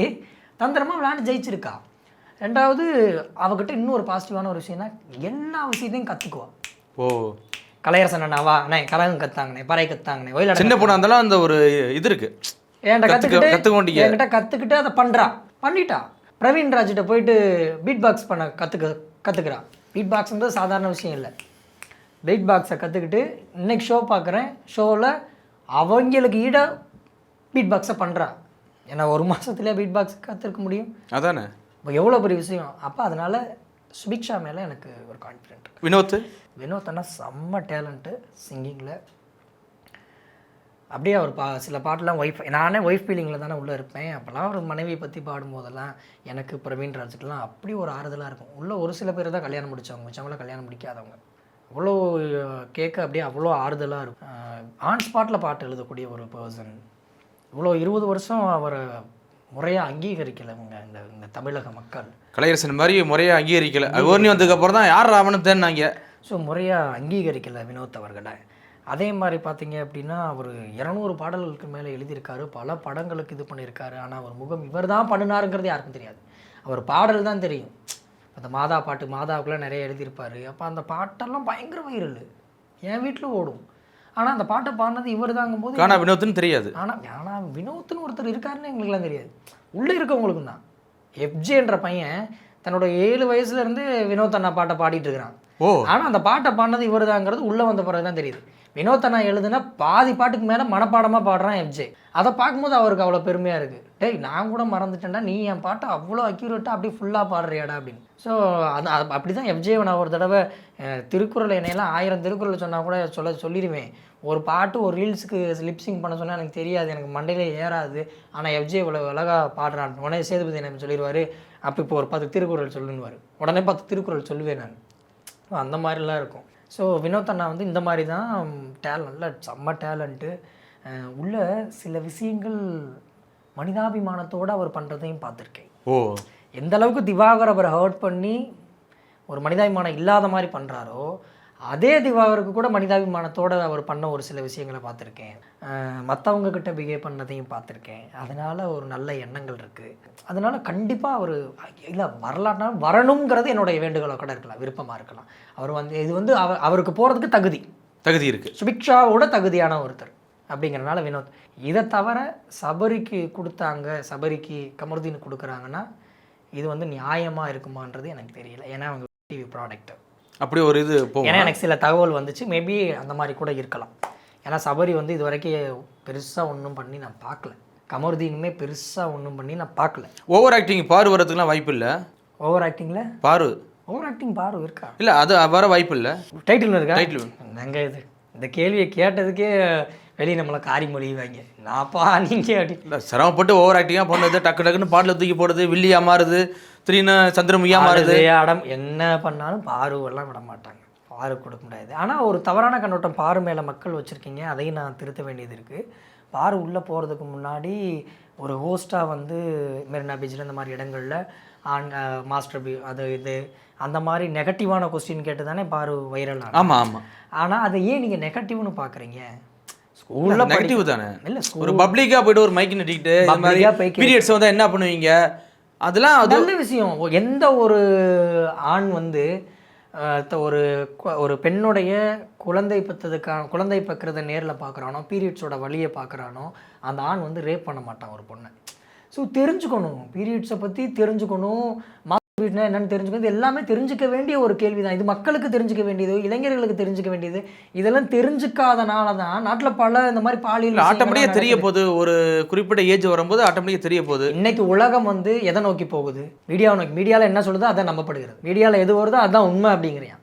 தந்திரமாக விளாண்டு ஜெயிச்சிருக்கா. ரெண்டாவது அவகிட்ட இன்னொரு பாசிட்டிவான ஒரு விஷயம்னா எல்லா விஷயத்தையும் கற்றுக்குவா. ஓ, கலையரசன் அண்ணாவா அண்ணே கலகம் கத்தாங்கண்ணே, பறை கத்தாங்கண்ணே, ஒயில சின்ன பொண்ணு இருந்தாலும் அந்த ஒரு இது இருக்கு. என்கிட்ட கற்றுக்கிட்டு அதை பண்ணிட்டா. பிரவீன் ராஜ்கிட்ட போயிட்டு பீட் பாக்ஸ் பண்ண கற்றுக்கிறா. பீட் பாக்ஸ்ன்றது சாதாரண விஷயம் இல்லை. பீட் பாக்ஸை கற்றுக்கிட்டு இன்னைக்கு ஷோ பார்க்குறேன். ஷோவில் அவங்களுக்கு பீட் பாக்ஸை பண்ணுறா. ஏன்னா ஒரு மாதத்துலேயே பீட் பாக்ஸ் கற்றுக்க முடியும். அதானே இப்போ எவ்வளோ பெரிய விஷயம். அப்போ அதனால் சுபிக்ஷா மேலே எனக்கு ஒரு கான்ஃபிடென்ட். வினோத் அண்ணா செம்ம டேலண்ட்டு சிங்கிங்கில். அப்படியே அவர் சில பாட்டெலாம் நானே ஒய்ஃப் ஃபீலிங்கில் தானே உள்ளே இருப்பேன். அப்போல்லாம் ஒரு மனைவியை பற்றி பாடும்போதெல்லாம் எனக்கு பிரவீன் ராஜுக்கெலாம் அப்படி ஒரு ஆறுதலாக இருக்கும். உள்ளே ஒரு சில பேர் தான் கல்யாணம் முடித்தவங்கள கல்யாணம் முடிக்காதவங்க அவ்வளோ கேட்க அப்படியே அவ்வளோ ஆறுதலாக இருக்கும். ஆன் ஸ்பாட்டில் பாட்டு எழுதக்கூடிய ஒரு பர்சன். இவ்வளோ 20 வருஷம் அவரை முறையாக அங்கீகரிக்கலைங்க இந்த தமிழக மக்கள். கலையரசன் மாதிரி முறையாக அங்கீகரிக்கலை. அகோர்னி வந்ததுக்கப்புறம் தான் யார் ராவணன் தேன்னாங்க. ஸோ முறையாக அங்கீகரிக்கலை வினோத் அவர்களை. அதே மாதிரி பார்த்தீங்க அப்படின்னா அவர் 200 பாடல்களுக்கு மேலே எழுதியிருக்காரு. பல படங்களுக்கு இது பண்ணியிருக்காரு. ஆனால் அவர் முகம் இவர் தான் பண்ணினாருங்கிறது யாருக்கும் தெரியாது. அவர் பாடல் தான் தெரியும். அந்த மாதா பாட்டு, மாதாவுக்குலாம் நிறைய எழுதியிருப்பார். அப்போ அந்த பாட்டெல்லாம் பயங்கர வைரல், என் வீட்டில் ஓடும். ஆனால் அந்த பாட்டை பாடினது இவர் தாங்கும்போது ஆனால் வினோத்துன்னு தெரியாது. ஆனால் வினோத்துன்னு ஒருத்தர் இருக்காருன்னு எங்களுக்குலாம் தெரியாது. உள்ளே இருக்கவங்களுக்கு தான். எஃப்ஜேன்ற பையன் தன்னோட 7 வயசுலேருந்து வினோத் அண்ணா பாட்டை பாடிட்டு இருக்கிறான். ஆனால் அந்த பாட்டை பாடினது இவர் தாங்கிறது உள்ளே வந்த பிறகு தான் தெரியுது. வினோத் அண்ணா எழுதுனா பாதி பாட்டுக்கு மேலே மனப்பாடமாக பாடுறான் எஃப்ஜே. அதை பார்க்கும்போது அவருக்கு அவ்வளோ பெருமையாக இருக்குது. டேய் நான் கூட மறந்துட்டேன்டா, நீ என் பாட்டை அவ்வளோ அக்யூரேட்டாக அப்படியே ஃபுல்லாக பாடுறியாடா அப்படின்னு. ஸோ அது அப்படி தான் எஃப்ஜேவை நான் ஒரு தடவை திருக்குறள் என்னையெல்லாம் 1000 திருக்குறள் சொன்னால் கூட சொல்லிடுவேன். ஒரு பாட்டு ஒரு ரீல்ஸுக்கு லிப்சிங் பண்ண சொன்னால் எனக்கு தெரியாது, எனக்கு மண்டையிலே ஏறாது. ஆனால் எஃப்ஜே இவ்வளோ அழகாக பாடுறான். உடனே சேதுபதி என்ன சொல்லிடுவார், அப்போ இப்போ ஒரு 10 திருக்குறள் சொல்லுன்னுவார். உடனே 10 திருக்குறள் சொல்லுவேன் நான். அந்த மாதிரிலாம் இருக்கும். ஸோ வினோத் அண்ணா வந்து இந்த மாதிரி தான் நல்ல செம்ம டேலண்ட்டு. உள்ள சில விஷயங்கள் மனிதாபிமானத்தோடு அவர் பண்ணுறதையும் பார்த்துருக்கேன். எந்த அளவுக்கு திவாகர் அவரை ஹர்ட் பண்ணி ஒரு மனிதாபிமானம் இல்லாத மாதிரி பண்ணுறாரோ, அதே திவாகருக்கு கூட மனிதாபிமானத்தோடு அவர் பண்ண ஒரு சில விஷயங்களை பார்த்துருக்கேன். மற்றவங்க கிட்ட பிஹேவ் பண்ணதையும் பார்த்துருக்கேன். அதனால் ஒரு நல்ல எண்ணங்கள் இருக்குது. அதனால் கண்டிப்பாக அவர் இல்லை வரலாற்றாலும் வரணுங்கிறது என்னுடைய வேண்டுகோளாக கூட இருக்கலாம், விருப்பமாக இருக்கலாம். அவர் வந்து இது வந்து அவருக்கு போகிறதுக்கு தகுதி இருக்குது. சுபிக்ஷாவோட தகுதியான ஒருத்தர் அப்படிங்கிறனால வினோத். இதை தவிர சபரிக்கு கொடுத்தாங்க, சபரிக்கு கமருதீன் கொடுக்குறாங்கன்னா இது வந்து நியாயமாக இருக்குமான்றது எனக்கு தெரியல. ஏன்னா அவங்க டிவி ப்ராடக்ட் அப்படி ஒரு இது போகும். ஏன்னா எனக்கு சில தகவல் வந்துச்சு, மேபி அந்த மாதிரி கூட இருக்கலாம். ஏன்னா சபரி வந்து இது வரைக்கும் பெருசாக ஒன்றும் பண்ணி நான் பார்க்கல. கமருதீனுமே பெருசாக ஒன்றும் பண்ணி நான் பார்க்கல. ஓவர் ஆக்டிங் பாரு வரதுக்குலாம் வாய்ப்பு இல்லை. ஓவர் ஆக்டிங்கில் ஓவர் ஆக்டிங் பாரு இருக்கா? இல்லை அது வர வாய்ப்பு இல்லை. டைட்டில் இருக்கா? டைட்டில் நாங்கள் இது இந்த கேள்வியை கேட்டதுக்கே வெளியே நம்மளை காரி மொழிவாங்க. நான்ப்பா நீங்கள் அப்படி இல்லை சிரமப்பட்டு ஓவர் ஆக்டிங்காக பண்ணது, டக்குன்னு பாட்டில் தூக்கி போடுறது, வில்லியா மாறுது, திடீர்னு சந்திரமுகியா மாறுது. என்ன பண்ணாலும் பாருவெல்லாம் விட மாட்டாங்க, பாரு கொடுக்க முடியாது. ஆனால் ஒரு தவறான கண்ணோட்டம் பாரு மேலே மக்கள் வச்சுருக்கீங்க, அதையும் நான் திருத்த வேண்டியது இருக்குது. பாரு உள்ளே போகிறதுக்கு முன்னாடி ஒரு ஹோஸ்ட்டாக வந்து மெரினா பீச்சில் இந்த மாதிரி இடங்களில் மாஸ்டர் அது இது அந்த மாதிரி நெகட்டிவான கொஸ்டின் கேட்டு தானே பாரு வைரல் ஆகும். ஆமாம். ஆனால் அதை ஏன் நீங்கள் நெகட்டிவ்னு பார்க்குறீங்க? ஸ்கூல்ல நெகட்டிவ் தானே. இல்லை ஒரு பப்ளிக்காக போய்ட்டு ஒரு மைக் நட்டிக்கிட்டு பீரியட்ஸ் வந்து என்ன பண்ணுவீங்க? அதெல்லாம் நல்ல விஷயம். எந்த ஒரு ஆண் வந்து ஒரு பெண்ணுடைய குழந்தை பக்கிறத நேரில் பார்க்குறானோ, பீரியட்ஸோட வழியை பார்க்குறானோ, அந்த ஆண் வந்து ரேப் பண்ண மாட்டான் ஒரு பொண்ணை. ஸோ தெரிஞ்சுக்கணும், பீரியட்ஸை பற்றி தெரிஞ்சுக்கணும், மாதவிடாய்னா என்னென்னு தெரிஞ்சுக்கணும். இது எல்லாமே தெரிஞ்சுக்க வேண்டிய ஒரு கேள்வி தான். இது மக்களுக்கு தெரிஞ்சுக்க வேண்டியது, இளைஞர்களுக்கு தெரிஞ்சுக்க வேண்டியது. இதெல்லாம் தெரிஞ்சுக்காதனால தான் நாட்டில் பல இந்த மாதிரி பாலியல் ஆட்டோமேட்டிக்காக தெரிய போகுது. ஒரு குறிப்பிட்ட ஏஜ் வரும்போது ஆட்டோமேட்டிக்காக தெரிய போகுது. இன்னைக்கு உலகம் வந்து எதை நோக்கி போகுது? மீடியாவை நோக்கி. மீடியாவில் என்ன சொல்லுதோ அதை நம்பப்படுகிறது. மீடியாவில் எது வருதோ அதுதான் உண்மை அப்படிங்கிறியா.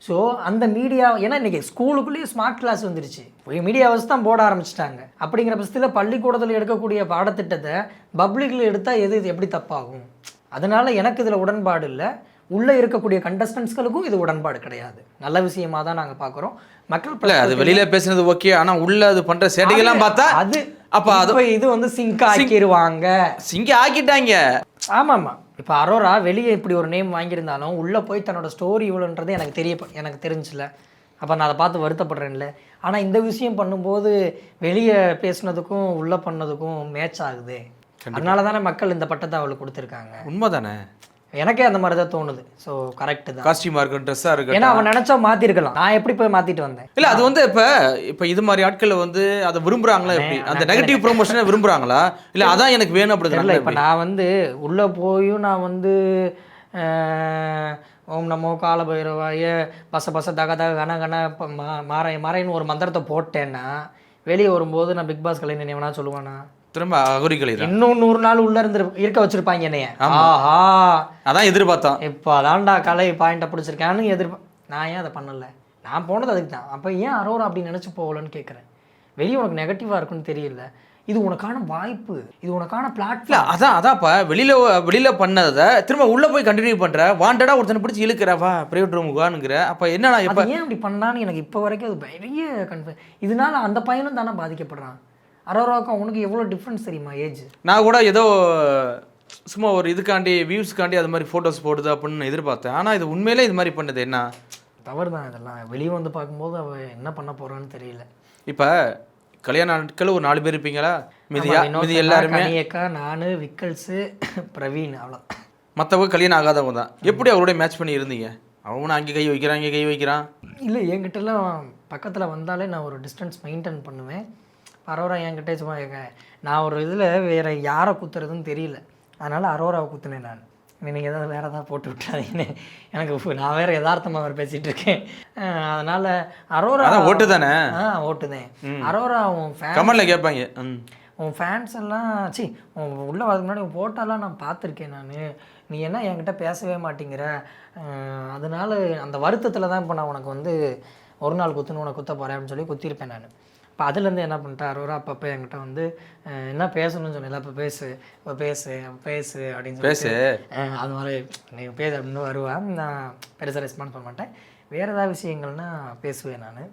ஸோ அந்த மீடியா, ஏன்னா இன்றைக்கி ஸ்கூலுக்குள்ளேயே ஸ்மார்ட் கிளாஸ் வந்துருச்சு, மீடியா வச்சு தான் போட ஆரம்பிச்சிட்டாங்க. அப்படிங்கிற பட்சத்தில் பள்ளிக்கூடத்தில் எடுக்கக்கூடிய பாடத்திட்டத்தை பப்ளிக்கில் எடுத்தால் எது எப்படி தப்பாகும்? அதனால் எனக்கு இதில் உடன்பாடு இல்லை. உள்ளே இருக்கக்கூடிய கண்டஸ்டன்ஸ்களுக்கும் இது உடன்பாடு கிடையாது. நல்ல விஷயமாக தான் நாங்கள் பார்க்குறோம். மக்கள் அது வெளியில் பேசுனது ஓகே, ஆனால் உள்ளே அது பண்ணுற சேட்டைகள்லாம் பார்த்தா அது அப்போ அது இது வந்து சிங்க் ஆக்கிடுவாங்க. சிங்க் ஆக்கிட்டாங்க. ஆமாம்மா. இப்போ அரோரா வெளியே இப்படி ஒரு நேம் வாங்கியிருந்தாலும் உள்ளே போய் தன்னோட ஸ்டோரி இவ்வளோன்றது எனக்கு தெரிஞ்சில்ல. அப்போ நான் அதை பார்த்து வருத்தப்படுறேன்ல. ஆனால் இந்த விஷயம் பண்ணும்போது வெளியே பேசுனதுக்கும் உள்ளே பண்ணதுக்கும் மேட்ச் ஆகுது. அதனால தானே மக்கள் இந்த பட்டத்தை அவளுக்கு கொடுத்துருக்காங்க. உண்மைதானே? எனக்கே அந்த மாதிரி தான் தோணுது. ஸோ கரெக்டு தான். காஸ்டியூமாக இருக்கும், ட்ரெஸ்ஸாக இருக்கும். ஏன்னா அவன் நினச்சா மாற்றிருக்கலாம். நான் எப்படி போய் மாற்றிட்டு வந்தேன்? இல்லை, அது வந்து இப்போ இது மாதிரி ஆட்கள் வந்து அதை விரும்புகிறாங்களா? எப்படி அந்த நெகட்டிவ் ப்ரொமோஷனை விரும்புகிறாங்களா? இல்லை அதான் எனக்கு வேணும் அப்படிங்கிறத. இப்போ நான் வந்து உள்ளே போயும் நான் வந்து ஓம் நமோ கால பைரவாய பச தக தக கன கன மறைன்னு ஒரு மந்திரத்தை போட்டேன்னா வெளியே வரும்போது நான் பிக் பாஸ் கலைஞன் எவனா சொல்லுவானா? திரும்ப அகுரி கலைஞர் இன்னும் 100 நாள் உள்ள இருக்க வச்சிருப்பாங்க என்னைய. ஆஹா, அதான் எதிர்பார்த்தோம். இப்போ அதான்டா கலை பாயிண்ட்டை பிடிச்சிருக்கான்னு நான் ஏன் அதை பண்ணலை? நான் போனது அதுக்கு தான். அப்போ ஏன் அரோரா அப்படின்னு நினச்சி போகலன்னு கேட்குறேன். வெளியே உனக்கு நெகட்டிவாக இருக்குன்னு தெரியல. இது உனக்கான வாய்ப்பு, இது உனக்கான பிளாட்ஃபார்ம். அதான்ப்பா வெளியில் பண்ணதை திரும்ப உள்ளே போய் கண்டினியூ பண்ணுற. வாண்டடாக ஒருத்தனை பிடிச்சி இழுக்கிறவா பிரைவேட் ரூமுக்குவானுங்கிற. அப்போ என்னன்னா இப்போ ஏன் அப்படி பண்ணான்னு எனக்கு இப்போ வரைக்கும் அது பெரிய இதனால அந்த பையனும் தானே பாதிக்கப்படுறான். அரோராவுக்கும் உனக்கு எவ்வளோ டிஃப்ரென்ஸ் தெரியுமா ஏஜ்? நான் கூட ஏதோ சும்மா ஒரு இதுக்காண்டி வியூஸ்க்காண்டி அது மாதிரி ஃபோட்டோஸ் போடுது அப்படின்னு எதிர்பார்த்தேன். ஆனால் இது உண்மையிலே இது மாதிரி பண்ணது என்ன தவறு தான். இதெல்லாம் வெளியே வந்து பார்க்கும்போது அவள் என்ன பண்ண போகிறான்னு தெரியல. இப்போ கல்யாண நாட்கள் ஒரு 4 பேர் இருப்பீங்களா? மீதி எல்லாருமே கனியக்கா, நான், விக்கல்ஸு, பிரவீன், அவ்வளோ. மற்றவங்க கல்யாணம் ஆகாதவங்க தான். எப்படி அவரோட மேட்ச் பண்ணி இருந்தீங்க? அவனும் அங்கே கை வைக்கிறான், இங்கே கை வைக்கிறான். இல்லை, என்கிட்டலாம் பக்கத்தில் வந்தாலே நான் ஒரு டிஸ்டன்ஸ் மெயின்டைன் பண்ணுவேன். அரோரா என்கிட்ட சும்மா நான் ஒரு இதில் வேறு யாரை குத்துறதுன்னு தெரியல. அதனால் அரோராவை குத்துனேன் நான். நீங்கள் ஏதாவது வேறு ஏதாவது போட்டு விட்டாதீங்கன்னு. எனக்கு நான் வேறு யதார்த்தமாக வேறு பேசிகிட்டு இருக்கேன். அதனால் அரோரா ஓட்டு தானே? ஓட்டு தான். அரோரா உன் கமெண்ட்டில் கேட்பாங்க, உன் ஃபேன்ஸ் எல்லாம் உள்ளே வரதுக்கு முன்னாடி உன் ஃபோட்டோலாம் நான் பார்த்துருக்கேன். நீ என்ன என்கிட்ட பேசவே மாட்டேங்கிற. அதனால அந்த வருத்தத்தில் தான் இப்போ நான் உனக்கு வந்து ஒரு நாள் குத்துன்னு உனக்கு குத்த போகிறேன் அப்படின்னு சொல்லி குத்திருப்பேன் நான். இப்போ அதுலேருந்து என்ன பண்ணிட்டேன், அரோரா அப்பப்போ என்கிட்ட வந்து என்ன பேசணும்னு சொன்னேன். இப்போ பேசு அப்படின்னு சொல்லி அது மாதிரி நீ பேசு அப்படின்னு வருவேன். நான் பெருசாக ரெஸ்பான்ஸ் பண்ண மாட்டேன். வேறு ஏதாவது விஷயங்கள்னால் பேசுவேன் நான்.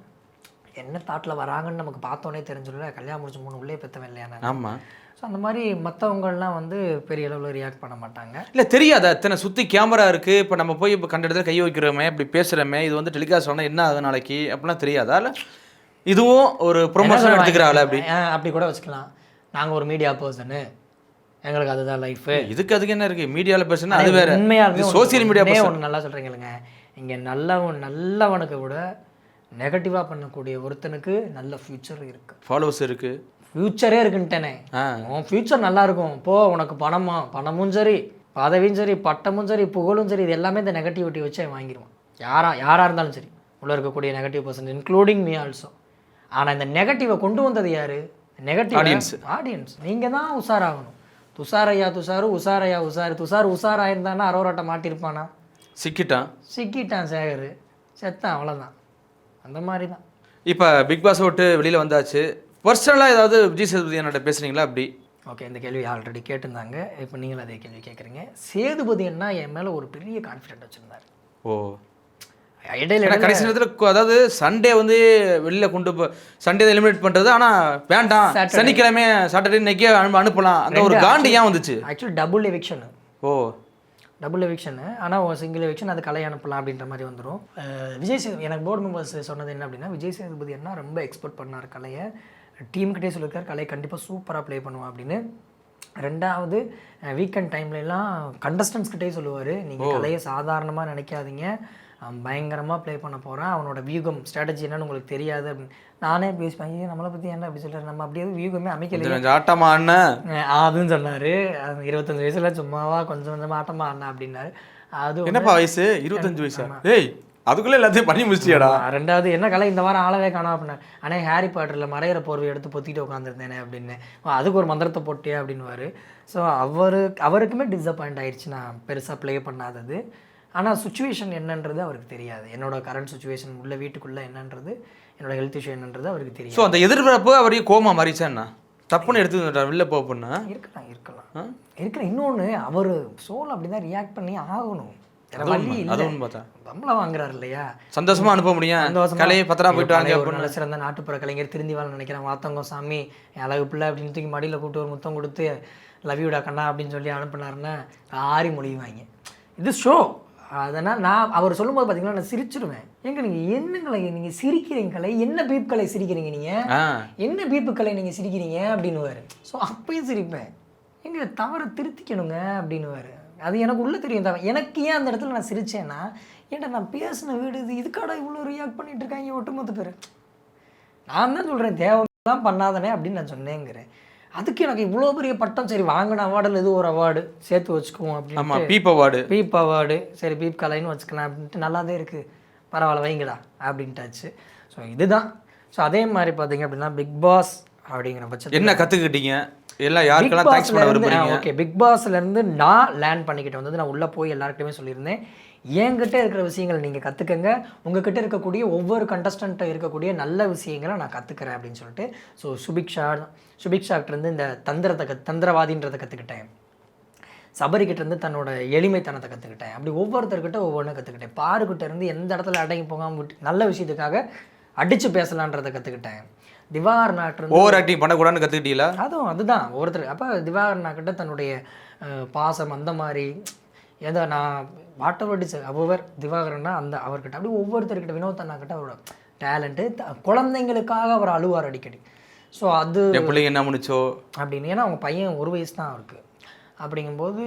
என்ன தாட்டில் வராங்கன்னு நமக்கு பார்த்தோன்னே தெரிஞ்சிடல. கல்யாணம் முடிச்சு 3 உள்ளே பெற்றவன் இல்லையா நான். ஆமாம். ஸோ அந்த மாதிரி மற்றவங்கள்லாம் வந்து பெரிய அளவில் ரியாக்ட் பண்ண மாட்டாங்க. இல்லை, தெரியாதா இத்தனை சுற்றி கேமரா இருக்குது. இப்போ நம்ம போய் இப்போ கண்ட இடத்துல கை வைக்கிறோமே, இப்படி பேசுகிறோமே, இது வந்து டெலிகாஸ்ட் சொன்னால் என்ன ஆகுது நாளைக்கு அப்படிலாம் தெரியாதா? இல்லை இதுவும் ஒரு ப்ரொமோஷன் எடுத்துக்கிறாள் அப்படி கூட வச்சுக்கலாம். நாங்கள் ஒரு மீடியா பர்சனு, எங்களுக்கு அதுதான் லைஃபு. அதுக்கு என்ன இருக்குது? மீடியாவில் பேசுனா அது வேறு. உண்மையாக சோசியல் மீடியா ஒன்று நல்லா சொல்கிறீங்களுங்க. இங்கே நல்லவனுக்கு விட நெகட்டிவாக பண்ணக்கூடிய ஒருத்தனுக்கு நல்ல ஃப்யூச்சர் இருக்குது, ஃபாலோவர்ஸ் இருக்குது, ஃப்யூச்சரே இருக்குன்ட்டேனே. உன் ஃப்யூச்சர் நல்லா இருக்கும். உனக்கு பணமும் சரி, பதவியும் சரி, பட்டமும் சரி, புகழும் சரி, இது எல்லாமே இந்த நெகட்டிவிட்டி வச்சு வாங்கிடுவான். யாராக இருந்தாலும் சரி, உள்ளே இருக்கக்கூடிய negative person including me also. ஆனால் இந்த நெகட்டிவை கொண்டு வந்தது யார்? Negative audience. நீங்கள் தான் உஷாராகணும். துஷார் உஷாராயிருந்தானா அரோராட்ட மாட்டிருப்பானா? சிக்கிட்டான் சேகர், செத்தான், அவ்வளோதான். அந்த மாதிரி தான். இப்போ பிக் பாஸ் விட்டு வெளியில் வந்தாச்சு. பர்சனலாக ஏதாவது விஜய் சேதுபதி என்னோட பேசுகிறீங்களா? அப்படி ஓகே, இந்த கேள்வி ஆல்ரெடி கேட்டிருந்தாங்க. இப்போ நீங்களும் அதே கேள்வி கேட்குறீங்க. சேதுபதி என்ன என் மேலே ஒரு பெரிய கான்ஃபிடென்ட் வச்சுருந்தார். இடையில கடைசி நேரத்தில் அதாவது சண்டே வந்து வெளியில் சண்டே எலிமினேட் பண்ணுறது. ஆனால் வேண்டாம், சனிக்கிழமை சாட்டர்டே இன்னைக்கே அனுப்பலாம். அந்த ஒரு காண்டி ஏன் வந்துச்சு? ஆக்சுவலி டபுள் எவிக்ஷனு. ஆனால் சிங்கிள் எவிக்ஷன், அது கலை அனுப்பலாம் அப்படின்ற மாதிரி வந்துடும். விஜய் சேதுபதி எனக்கு போர்டு மெம்பர்ஸ் சொன்னது என்ன அப்படின்னா, விஜய் சேதுபதி என்ன ரொம்ப எக்ஸ்பெக்ட் பண்ணார் கலையை. டீம்கிட்டே சொல்லியிருக்கார் கலை கண்டிப்பாக சூப்பராக ப்ளே பண்ணுவான் அப்படின்னு. 2வது வீக்கெண்ட் டைம்லலாம் கண்டஸ்டன்ஸ்கிட்டே சொல்லுவார், நீங்கள் கலையை சாதாரணமாக நினைக்காதீங்க, பயங்கரமாக ப்ளே பண்ண போகிறேன், அவனோட வியூகம் ஸ்ட்ராட்டஜி என்னன்னு உங்களுக்கு தெரியாது அப்படின்னு. நானே பேசிப்பேன், நம்மளை பற்றி என்ன அப்படி சொல்கிறார், நம்ம அப்படியே வியூகமே அமைக்கல ஆட்டமா அண்ணன் அதுன்னு சொன்னார். 25 வயசுல சும்மாவா கொஞ்சம் ஆட்டமா அண்ணா அப்படின்னாரு. அது என்னப்பா வயசு? 25 வயசா? ஏய், அதுக்குள்ளே எல்லாத்தையும் பண்ணி முடிச்சியாடா. 2வது என்ன கலை இந்த வாரம் ஆளவே காணோம் அப்படின்னா, ஆனால் ஹாரி பாட்டரில் மறையிற போர்வை எடுத்து பொத்திட்டு உட்காந்துருந்தேனே அப்படின்னு. அதுக்கு ஒரு மந்திரத்தை போட்டியா அப்படின்னுவார். ஸோ அவருக்குமே டிஸப்பாயிண்ட் ஆயிடுச்சு நான் பெருசாக ப்ளே பண்ணாதது. ஆனால் சுச்சுவேஷன் என்னன்றது அவருக்கு தெரியாது. என்னோட கரண்ட் சுச்சுவேஷன் உள்ள வீட்டுக்குள்ளே என்னன்றது, என்னோட ஹெல்த் இஷ்யூ என்னன்றது அவருக்கு தெரியும். ஸோ அந்த எதிர்பார்ப்பு அவரையே கோமா மாறிச்சா என்ன? தப்புன்னு எடுத்துக்கிட்டார் வெளில போகணும்னா? இருக்கலாம். இன்னொன்று அவர் சோல் அப்படி தான் ரியாக்ட் பண்ணி ஆகணும். சம்பளம் வாங்குறாரு இல்லையா, சந்தோஷமா அனுப்ப முடியும். கலையை பத்திரமா போயிட்டு வாங்க. ஒரு நல்ல சிறந்த நாட்டுப்புற கலைஞர் திருந்தி வாழ நினைக்கிறேன், வாத்தவங்க சாமி அழகு பிள்ளை அப்படின்னு தூக்கி மடியில் கூப்பிட்டு ஒரு முத்தம் கொடுத்து லவ் யூடா கண்ணா அப்படின்னு சொல்லி அனுப்புனாருன்னா ஆறி மொழிவாங்க. இது ஷோ. அதனால் நான் அவர் சொல்லும்போது பார்த்தீங்கன்னா நான் சிரிச்சிடுவேன். ஏங்க நீங்கள் என்னங்களை நீங்கள் சிரிக்கிறீங்களே, என்ன பீப்புக்களை சிரிக்கிறீங்க நீங்கள், என்ன பீப்புக்களை நீங்கள் சிரிக்கிறீங்க அப்படின்னுவார். ஸோ அப்பயும் சிரிப்பேன். எங்க தவறை திருத்திக்கணுங்க அப்படின்னுவார். அது எனக்கு உள்ளே தெரியும் தவிர எனக்கு ஏன் அந்த இடத்துல நான் சிரித்தேன்னா, ஏன்டா நான் பேசின வீடு இது இதுக்காடா இவ்வளோ ரியாக்ட் பண்ணிட்டு இருக்காங்க ஒட்டுமொத்த பேர். நான் தான் சொல்கிறேன் தேவைலாம் பண்ணாதானே அப்படின்னு நான் சொன்னேங்கிறேன். அதுக்கு எனக்கு இவ்வளோ பெரிய பட்டம், சரி வாங்கின அவார்டில் இது ஒரு அவார்டு சேர்த்து வச்சுக்குவோம் அப்படின்னு. பீப் அவார்டு, சரி பீப் கலைன்னு வச்சுக்கலாம் அப்படின்ட்டு நல்லாதே இருக்குது, பரவாயில்ல வைங்கடா அப்படின்ட்டாச்சு. ஸோ இதுதான். ஸோ அதே மாதிரி பார்த்தீங்க அப்படின்னா பிக் பாஸ் அப்படிங்கிற பட்சத்தில் என்ன கற்றுக்கிட்டீங்க எல்லாம் யாருக்கெல்லாம் தேங்க்ஸ் பண்ண விரும்புறீங்க? ஓகே, பிக் பாஸ்லேருந்து நான் லேர்ன் பண்ணிக்கிட்டு வந்தது, நான் உள்ளே போய் எல்லாருக்கிட்டையுமே சொல்லியிருந்தேன், என்கிட்ட இருக்கிற விஷயங்கள் நீங்கள் கற்றுக்கங்க, உங்ககிட்ட இருக்கக்கூடிய ஒவ்வொரு கண்டஸ்டண்ட்டை இருக்கக்கூடிய நல்ல விஷயங்களை நான் கற்றுக்கிறேன் அப்படின்னு சொல்லிட்டு. ஸோ சுபிக்ஷாக்கிட்டேருந்து இந்த தந்திரவாதின்றதை கற்றுக்கிட்டேன், சபரிக்கிட்டேருந்து தன்னோட எளிமைத்தனத்தை கற்றுக்கிட்டேன். அப்படி ஒவ்வொருத்தர்கிட்ட ஒவ்வொன்றும் கற்றுக்கிட்டேன். பாருக்கிட்ட இருந்து எந்த இடத்துல அடங்கி போகாமல் விட்டு நல்ல விஷயத்துக்காக அடித்து பேசலான்றதை கற்றுக்கிட்டேன். திவாகரனாக்கிட்ட ஓவர் ஆக்டிங் பண்ணக்கூடாதுன்னு கற்றுக்கிட்டீங்களா? அதுதான் ஒவ்வொருத்தர். அப்போ திவாகரனாக்கிட்ட தன்னுடைய பாசம் அந்த மாதிரி ஏதோ நான் வாட்டவடிச்சு அவர் திவாகரன்னா அந்த அவர்கிட்ட அப்படி ஒவ்வொருத்தர்கிட்ட வினோத் அண்ணாக்கிட்ட அவரோட டேலண்ட்டு, குழந்தைங்களுக்காக அவர் அழுவார் அடிக்கடி. ஸோ அது பிள்ளைங்க என்ன முடிச்சோ அப்படின்னு. ஏன்னா அவங்க பையன் 1 வயசு தான் அவருக்கு. அப்படிங்கும்போது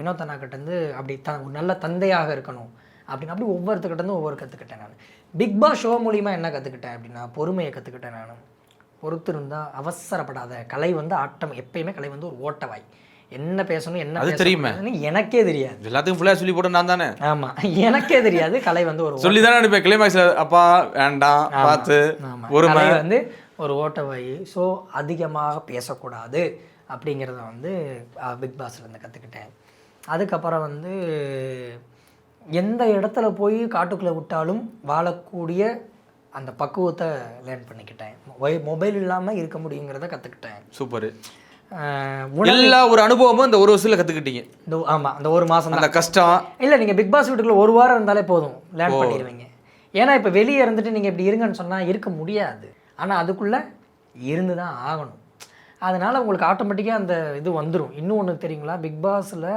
வினோத் அண்ணாக்கிட்டேருந்து அப்படி நல்ல தந்தையாக இருக்கணும் அப்படின்னு அப்படி ஒவ்வொருத்தர்கிட்டேருந்து ஒவ்வொரு கற்றுக்கிட்டேன். நான் பிக் பாஸ் ஷோ மூலிமா என்ன கற்றுக்கிட்டேன் அப்படின்னா பொறுமையை கற்றுக்கிட்டேன். நான் பொறுத்து இருந்தால் அவசரப்படாத. கலை வந்து ஆட்டம், எப்பயுமே கலை வந்து ஒரு ஓட்டவாய். என்ன பேசணும் என்ன அது தெரியுமா எனக்கே தெரியாது. எல்லாத்துக்கும் ஃபுல்லாக சொல்லி போட்டு நான் தானே. ஆமாம், எனக்கே தெரியாது. கலை வந்து ஒரு சொல்லி தானே அனுப்பேன் கிளைமாக்ஸில், அப்பா வேண்டாம் பார்த்து. ஒரு வந்து ஒரு ஓட்டவாய். ஸோ அதிகமாக பேசக்கூடாது அப்படிங்கிறத வந்து பிக் பாஸ்லேருந்து கற்றுக்கிட்டேன். அதுக்கப்புறம் வந்து எந்த இடத்துல போய் காட்டுக்குள்ளே விட்டாலும் வாழக்கூடிய அந்த பக்குவத்தை லேர்ன் பண்ணிக்கிட்டேன். மொபைல் இல்லாமல் இருக்க முடியுங்கிறத கற்றுக்கிட்டேன். சூப்பர். எல்லா ஒரு அனுபவமும் இந்த ஒரு வருஷத்தில் கற்றுக்கிட்டீங்க. ஆமாம், அந்த 1 மாதம் அந்த கஷ்டம் இல்லை. நீங்கள் பிக் பாஸ் வீட்டுக்குள்ள 1 வாரம் இருந்தாலே போதும், லேர்ன் பண்ணிடுவீங்க. ஏன்னா இப்போ வெளியே இருந்துட்டு நீங்கள் இப்படி இருங்கன்னு சொன்னால் இருக்க முடியாது. ஆனால் அதுக்குள்ளே இருந்து தான் ஆகணும். அதனால் உங்களுக்கு ஆட்டோமேட்டிக்காக அந்த இது வந்துடும். இன்னும் ஒன்று தெரியுங்களா, பிக் பாஸில்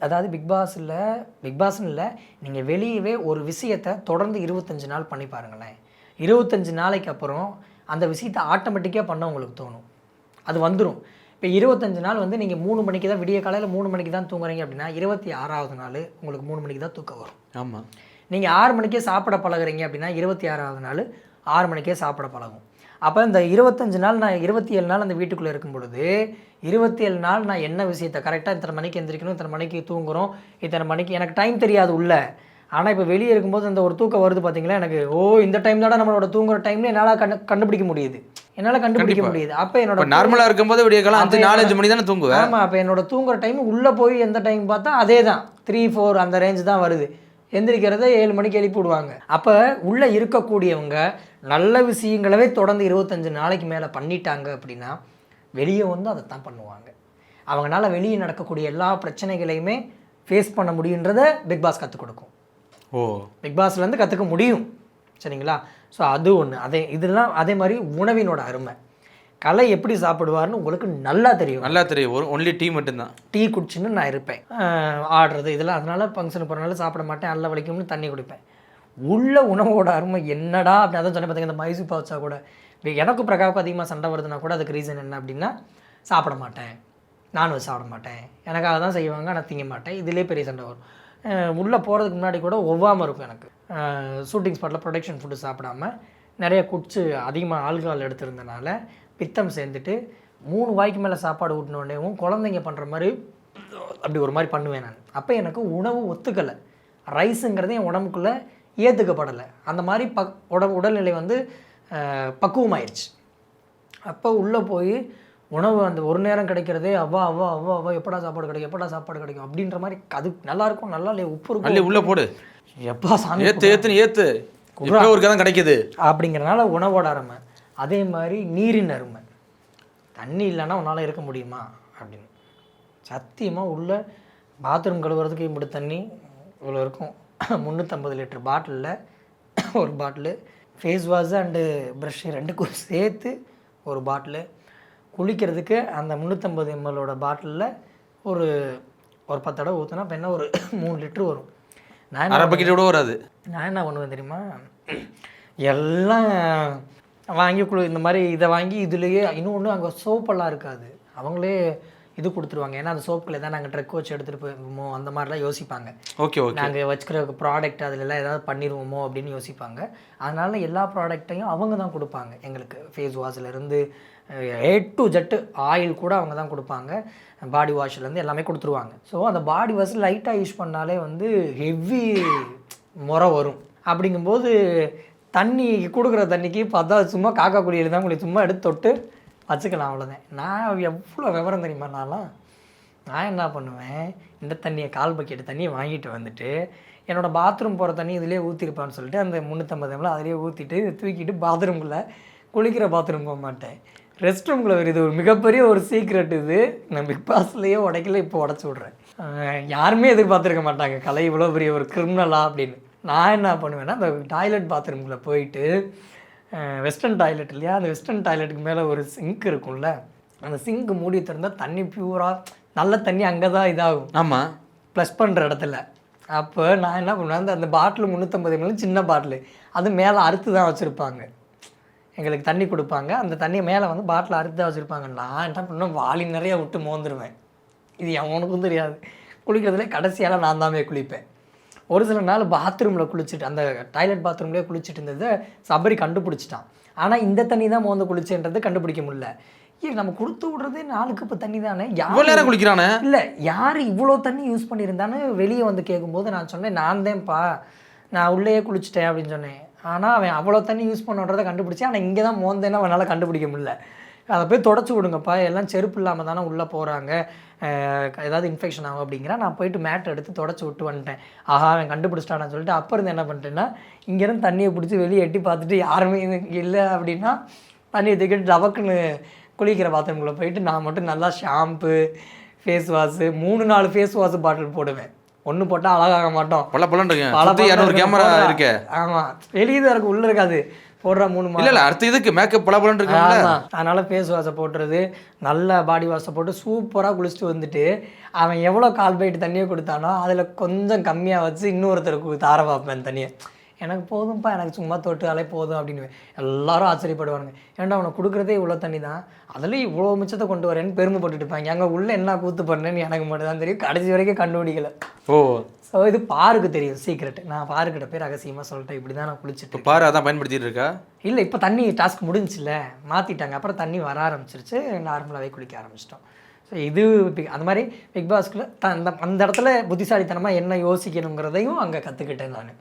அதாவது பிக் பாஸ்ன்னு இல்லை, நீங்கள் வெளியவே ஒரு விஷயத்தை தொடர்ந்து 25 நாள் பண்ணி பாருங்களேன். 25 நாளைக்கு அப்புறம் அந்த விஷயத்தை ஆட்டோமேட்டிக்காக பண்ண உங்களுக்கு தோணும், அது வந்துடும். இப்போ 25 நாள் வந்து நீங்கள் 3 மணிக்கு தான், விடிய காலையில் 3 மணிக்கு தான் தூங்குறீங்க அப்படின்னா 26வது நாள் உங்களுக்கு 3 மணிக்கு தான் தூக்கம் வரும். ஆமாம். நீங்கள் 6 மணிக்கே சாப்பிட பழகுறீங்க அப்படின்னா 26வது நாள் 6 மணிக்கே சாப்பிட பழகும். அப்போ இந்த 25 நாள் நான் 27 நாள் அந்த வீட்டுக்குள்ளே இருக்கும் பொழுது 27 நாள் நான் என்ன விஷயத்தை கரெக்டாக இத்தனை மணிக்கு எந்திரிக்கணும், இத்தனை மணிக்கு தூங்குறோம், இத்தனை மணிக்கு எனக்கு டைம் தெரியாது உள்ள. ஆனால் இப்போ வெளியே இருக்கும்போது அந்த ஒரு தூக்கம் வருது பார்த்தீங்களா, எனக்கு இந்த டைம் தான் நம்மளோட தூங்குற டைம்ல என்னால் கண்டுபிடிக்க முடியுது. அப்போ என்னோட நார்மலாக இருக்கும்போது விடிய காலம் 4-5 மணி தானே தூங்குவேன். ஆமாம், அப்போ என்னோட தூங்குற டைம் உள்ளே போய் எந்த டைம் பார்த்தா அதே தான் 3-4 அந்த ரேஞ்சு தான் வருது. எந்திரிக்கிறத 7 மணிக்கு எழுப்பி விடுவாங்க. அப்போ உள்ளே இருக்கக்கூடியவங்க நல்ல விஷயங்களவே தொடர்ந்து 25 நாளைக்கு மேலே பண்ணிட்டாங்க அப்படின்னா வெளியே வந்து அதை தான் பண்ணுவாங்க. அவங்களால வெளியே நடக்கக்கூடிய எல்லா பிரச்சனைகளையுமே ஃபேஸ் பண்ண முடியுன்றதை பிக் பாஸ் கற்றுக் கொடுக்கும். பிக் பாஸ்லேருந்து கற்றுக்க முடியும், சரிங்களா? ஸோ அது ஒன்று. இதெல்லாம் அதே மாதிரி உணவினோட அருமை. கலை எப்படி சாப்பிடுவார்னு உங்களுக்கு நல்லா தெரியும். ஒன்லி டீ மட்டும்தான். டீ குடிச்சுன்னு நான் இருப்பேன், ஆடுறது இதெல்லாம். அதனால ஃபங்க்ஷனுக்கு போகிறனால சாப்பிட மாட்டேன், அல்ல வலிக்கும்னு தண்ணி குடிப்பேன். உள்ள உணவோட அருமை என்னடா அப்படின்னு அதான் சொன்னேன் பார்த்தீங்க. இந்த மைசூர் பாவச்சா கூட எனக்கும் பிரகாவுக்கு அதிகமாக சண்டை வருதுன்னா கூட அதுக்கு ரீசன் என்ன அப்படின்னா, சாப்பிட மாட்டேன், நான்வெஜ் சாப்பிட மாட்டேன், எனக்காக தான் செய்வாங்க, நான் திங்க மாட்டேன். இதிலே பெரிய சண்டை வரும். உள்ளே போகிறதுக்கு முன்னாடி கூட ஒவ்வாமல் இருக்கும் எனக்கு. ஷூட்டிங் ஸ்பாட்டில் ப்ரொடக்ஷன் ஃபுட்டு சாப்பிடாமல் நிறைய குடிச்சு அதிகமாக ஆல்கஹால் எடுத்திருந்தனால பித்தம் சேர்ந்துட்டு 3 வாய்க்கு மேலே சாப்பாடு ஊட்டினோடனேவும் குழந்தைங்க பண்ணுற மாதிரி அப்படி ஒரு மாதிரி பண்ணுவேன் நான். அப்போ எனக்கு உணவு ஒத்துக்கலை, ரைஸுங்கிறதே என் உடம்புக்குள்ளே ஏற்றுக்கப்படலை. அந்த மாதிரி உடல்நிலை வந்து பக்குவமாயிருச்சு. அப்போ உள்ளே போய் உணவு அந்த ஒரு நேரம் கிடைக்கிறதே அவ்வா எப்படா சாப்பாடு கிடைக்கும் அப்படின்ற மாதிரி. அது நல்லாயிருக்கும், நல்லா இல்லை, உப்பு இருக்கும், உள்ளே போடு, எப்பா சாமி ஏற்று ஒரு கதை கிடைக்கிது அப்படிங்கிறனால உணவோட அருமை. அதே மாதிரி நீரின் அருமை. தண்ணி இல்லைன்னா உன்னால் இருக்க முடியுமா அப்படின்னு. சத்தியமாக உள்ள பாத்ரூம் கழுவுறதுக்கு இப்படி தண்ணி இவ்வளோ இருக்கும். 350 லிட்டர் பாட்டிலில் ஒரு bottle, face wash and brush 2க்கும் சேர்த்து ஒரு பாட்டிலு, குளிக்கிறதுக்கு அந்த 350 ml பாட்டிலில் ஒரு 10 தடவை ஊற்றினா இப்போ என்ன ஒரு 3 லிட்டர் வரும். நான் அரை பக்கெட் கூட வராது. நான் என்ன பண்ணுவேன் தெரியுமா, எல்லாம் வாங்கி இந்த மாதிரி இதை வாங்கி இதுலேயே இன்னொன்று அங்கே சோப்பெல்லாம் இருக்காது, அவங்களே இது கொடுத்துருவாங்க. ஏன்னா அந்த சோப்புக்குள்ள தான் நாங்கள் ட்ரக் வச்சு எடுத்துகிட்டு போயிருவோமோ அந்த மாதிரிலாம் யோசிப்பாங்க. Okay okay. நாங்கள் வச்சுக்கிற ப்ராடக்ட் அதிலெல்லாம் ஏதாவது பண்ணிடுவோமோ அப்படின்னு யோசிப்பாங்க. அதனால எல்லா ப்ராடக்டையும் அவங்க தான் கொடுப்பாங்க எங்களுக்கு. ஃபேஸ் வாஷ்லேருந்து A to Z ஆயில் கூட அவங்க தான் கொடுப்பாங்க. பாடி வாஷ்லேருந்து எல்லாமே கொடுத்துருவாங்க. ஸோ அந்த பாடி வாஷ் லைட்டாக யூஸ் பண்ணாலே வந்து ஹெவி முறை வரும். அப்படிங்கும்போது தண்ணி கொடுக்குற தண்ணிக்கு பார்த்தா சும்மா காக்கா குளியல் தான் உங்களுக்கு சும்மா எடுத்து தொட்டு வச்சுக்கலாம், அவ்வளோதான். நான் எவ்வளோ விவரம் தெரியுமா, நான் என்ன பண்ணுவேன், இந்த தண்ணியை 1/4 பக்கெட் தண்ணியை வாங்கிட்டு வந்துட்டு என்னோடய பாத்ரூம் போகிற தண்ணி இதிலே ஊற்றிருப்பான்னு சொல்லிட்டு அந்த 350 ml அதிலே ஊற்றிட்டு தூக்கிட்டு பாத்ரூம்குள்ளே குளிக்கிற பாத்ரூம் போக மாட்டேன், ரெஸ்ட் ரூம்குள்ளே வருது. இது ஒரு மிகப்பெரிய ஒரு சீக்ரெட். இது நான் பிக் பாஸ்லேயே உடைக்கல, இப்போ உடச்சி விட்றேன். யாருமே எதிர்பார்த்துருக்க மாட்டாங்க கலை இவ்வளோ பெரிய ஒரு கிரிமினலா அப்படின்னு. நான் என்ன பண்ணுவேன்னா அந்த டாய்லெட் பாத்ரூம்குள்ளே போயிட்டு வெஸ்டர்ன் டாய்லெட் இல்லையா, அந்த வெஸ்டர்ன் டாய்லெட்டுக்கு மேலே ஒரு சிங்க் இருக்கும்ல, அந்த சிங்க் மூடி திறந்தால் தண்ணி பியூராக நல்ல தண்ணி அங்கே தான் இதாகும். ஆமாம், ப்ளஸ் பண்ணுற இடத்துல. அப்போ நான் என்ன பண்ணுவேன், அந்த பாட்டில் 350 ml சின்ன பாட்டில் அது மேலே அறுத்து தான் வச்சுருப்பாங்க, எங்களுக்கு தண்ணி கொடுப்பாங்க. அந்த தண்ணியை மேலே வந்து பாட்டில் அறுத்து தான் வச்சுருப்பாங்க. நான் என்ன பண்ணுவேன், வாளி நிறையா விட்டு மோந்துருவேன். இது அவனுக்கும் தெரியாது. குளிக்கிறதுல கடைசியால் நான் தாமே குளிப்பேன். ஒரு சில நாள் பாத்ரூமில் குளிச்சுட்டு அந்த டாய்லெட் பாத்ரூம்லேயே குளிச்சுட்டு இருந்ததை சபரி கண்டுபிடிச்சிட்டான். ஆனால் இந்த தண்ணி தான் மோந்து குளிச்சுன்றது கண்டுபிடிக்க முடியல. நம்ம கொடுத்து விடுறதே நாளுக்கு இப்போ தண்ணி தானே, யாரும் குளிக்கிறானே இல்லை, யார் இவ்வளோ தண்ணி யூஸ் பண்ணியிருந்தான்னு வெளியே வந்து கேட்கும்போது நான் சொன்னேன், நான் தான்ப்பா, நான் உள்ளேயே குளிச்சுட்டேன் அப்படின்னு சொன்னேன். ஆனால் அவன் அவ்வளோ தண்ணி யூஸ் பண்ணுறதை கண்டுபிடிச்சி, ஆனால் இங்கே தான் மோந்தேன்னா அவனால் கண்டுபிடிக்க முடியல. அதை போய் தொடச்சி விடுங்கப்பா, எல்லாம் செருப்பு இல்லாமல் தானே உள்ளே போகிறாங்க, ஏதாவது இன்ஃபெக்ஷன் ஆகும் அப்படிங்கிற. நான் போயிட்டு மேட் எடுத்து தொடச்சி விட்டு வந்துட்டேன். ஆஹா அவன் கண்டுபிடிச்சிட்டான்னு சொல்லிட்டு அப்போ இருந்து என்ன பண்ணிட்டேன்னா, இங்கேருந்து தண்ணியை பிடிச்சி வெளியே எட்டி பார்த்துட்டு யாருமே இங்கே இல்லை அப்படின்னா தண்ணியை தூக்கிட்டு டபக்குன்னு குளிக்கிற பாத்ரூம்குள்ளே போயிட்டு நான் மட்டும் நல்லா shampoo, face wash 3-4 face wash bottle போடுவேன். ஒன்று போட்டால் அழகாக மாட்டோம், பல கேமரா இருக்கு. ஆமாம், வெளியே தான் இருக்கும், உள்ளே இருக்காது. போடுற 3 இல்லை அடுத்த இதுக்கு மேக்கப் பல இருக்கு. அதனால் ஃபேஸ் வாஷை போட்டுறது, நல்ல பாடி வாஷை போட்டு சூப்பராக குளிச்சுட்டு வந்துட்டு அவன் எவ்வளோ 1/4 பக்கெட் தண்ணியை கொடுத்தானோ அதில் கொஞ்சம் கம்மியாக வச்சு இன்னொருத்தருக்கு தார பார்ப்பேன் தண்ணியை. எனக்கு போதும்ப்பா, எனக்கு சும்மா தொட்டாலே போதும் அப்படின்னு எல்லாரும் ஆச்சரியப்படுவானுங்க. ஏன்டா அவனை கொடுக்குறதே இவ்வளோ தண்ணி தான், அதுலேயும் இவ்வளோ மிச்சத்தை கொண்டு வரேன்னு பெருமைப்பட்டுட்டு இருப்பாங்க. அங்கே உள்ளே என்ன கூத்து பண்ணேன்னு எனக்கு மட்டும் தான் தெரியும், கடைசி வரைக்கும் கண்டுபிடிக்கல. ஓ, ஸோ இது பாருக்கு தெரியும் சீக்ரெட். நான் பாருக்கிட்ட போய் ரகசியமாக சொல்லிட்டேன், இப்படி தான் நான் குளிச்சுட்டு. பாரு அதான் பயன்படுத்திட்டு இருக்கா? இல்லை, இப்போ தண்ணி டாஸ்க் முடிஞ்சில்ல, மாற்றிட்டாங்க. அப்புறம் தண்ணி வர ஆரம்பிச்சிருச்சு, நார்மலாகவே குளிக்க ஆரம்பிச்சிட்டோம். ஸோ இது அந்த மாதிரி பிக் பாஸ்க்குள்ள அந்த இடத்துல புத்திசாலித்தனமாக என்ன யோசிக்கணுங்கிறதையும் அங்கே கற்றுக்கிட்டேன் நான்.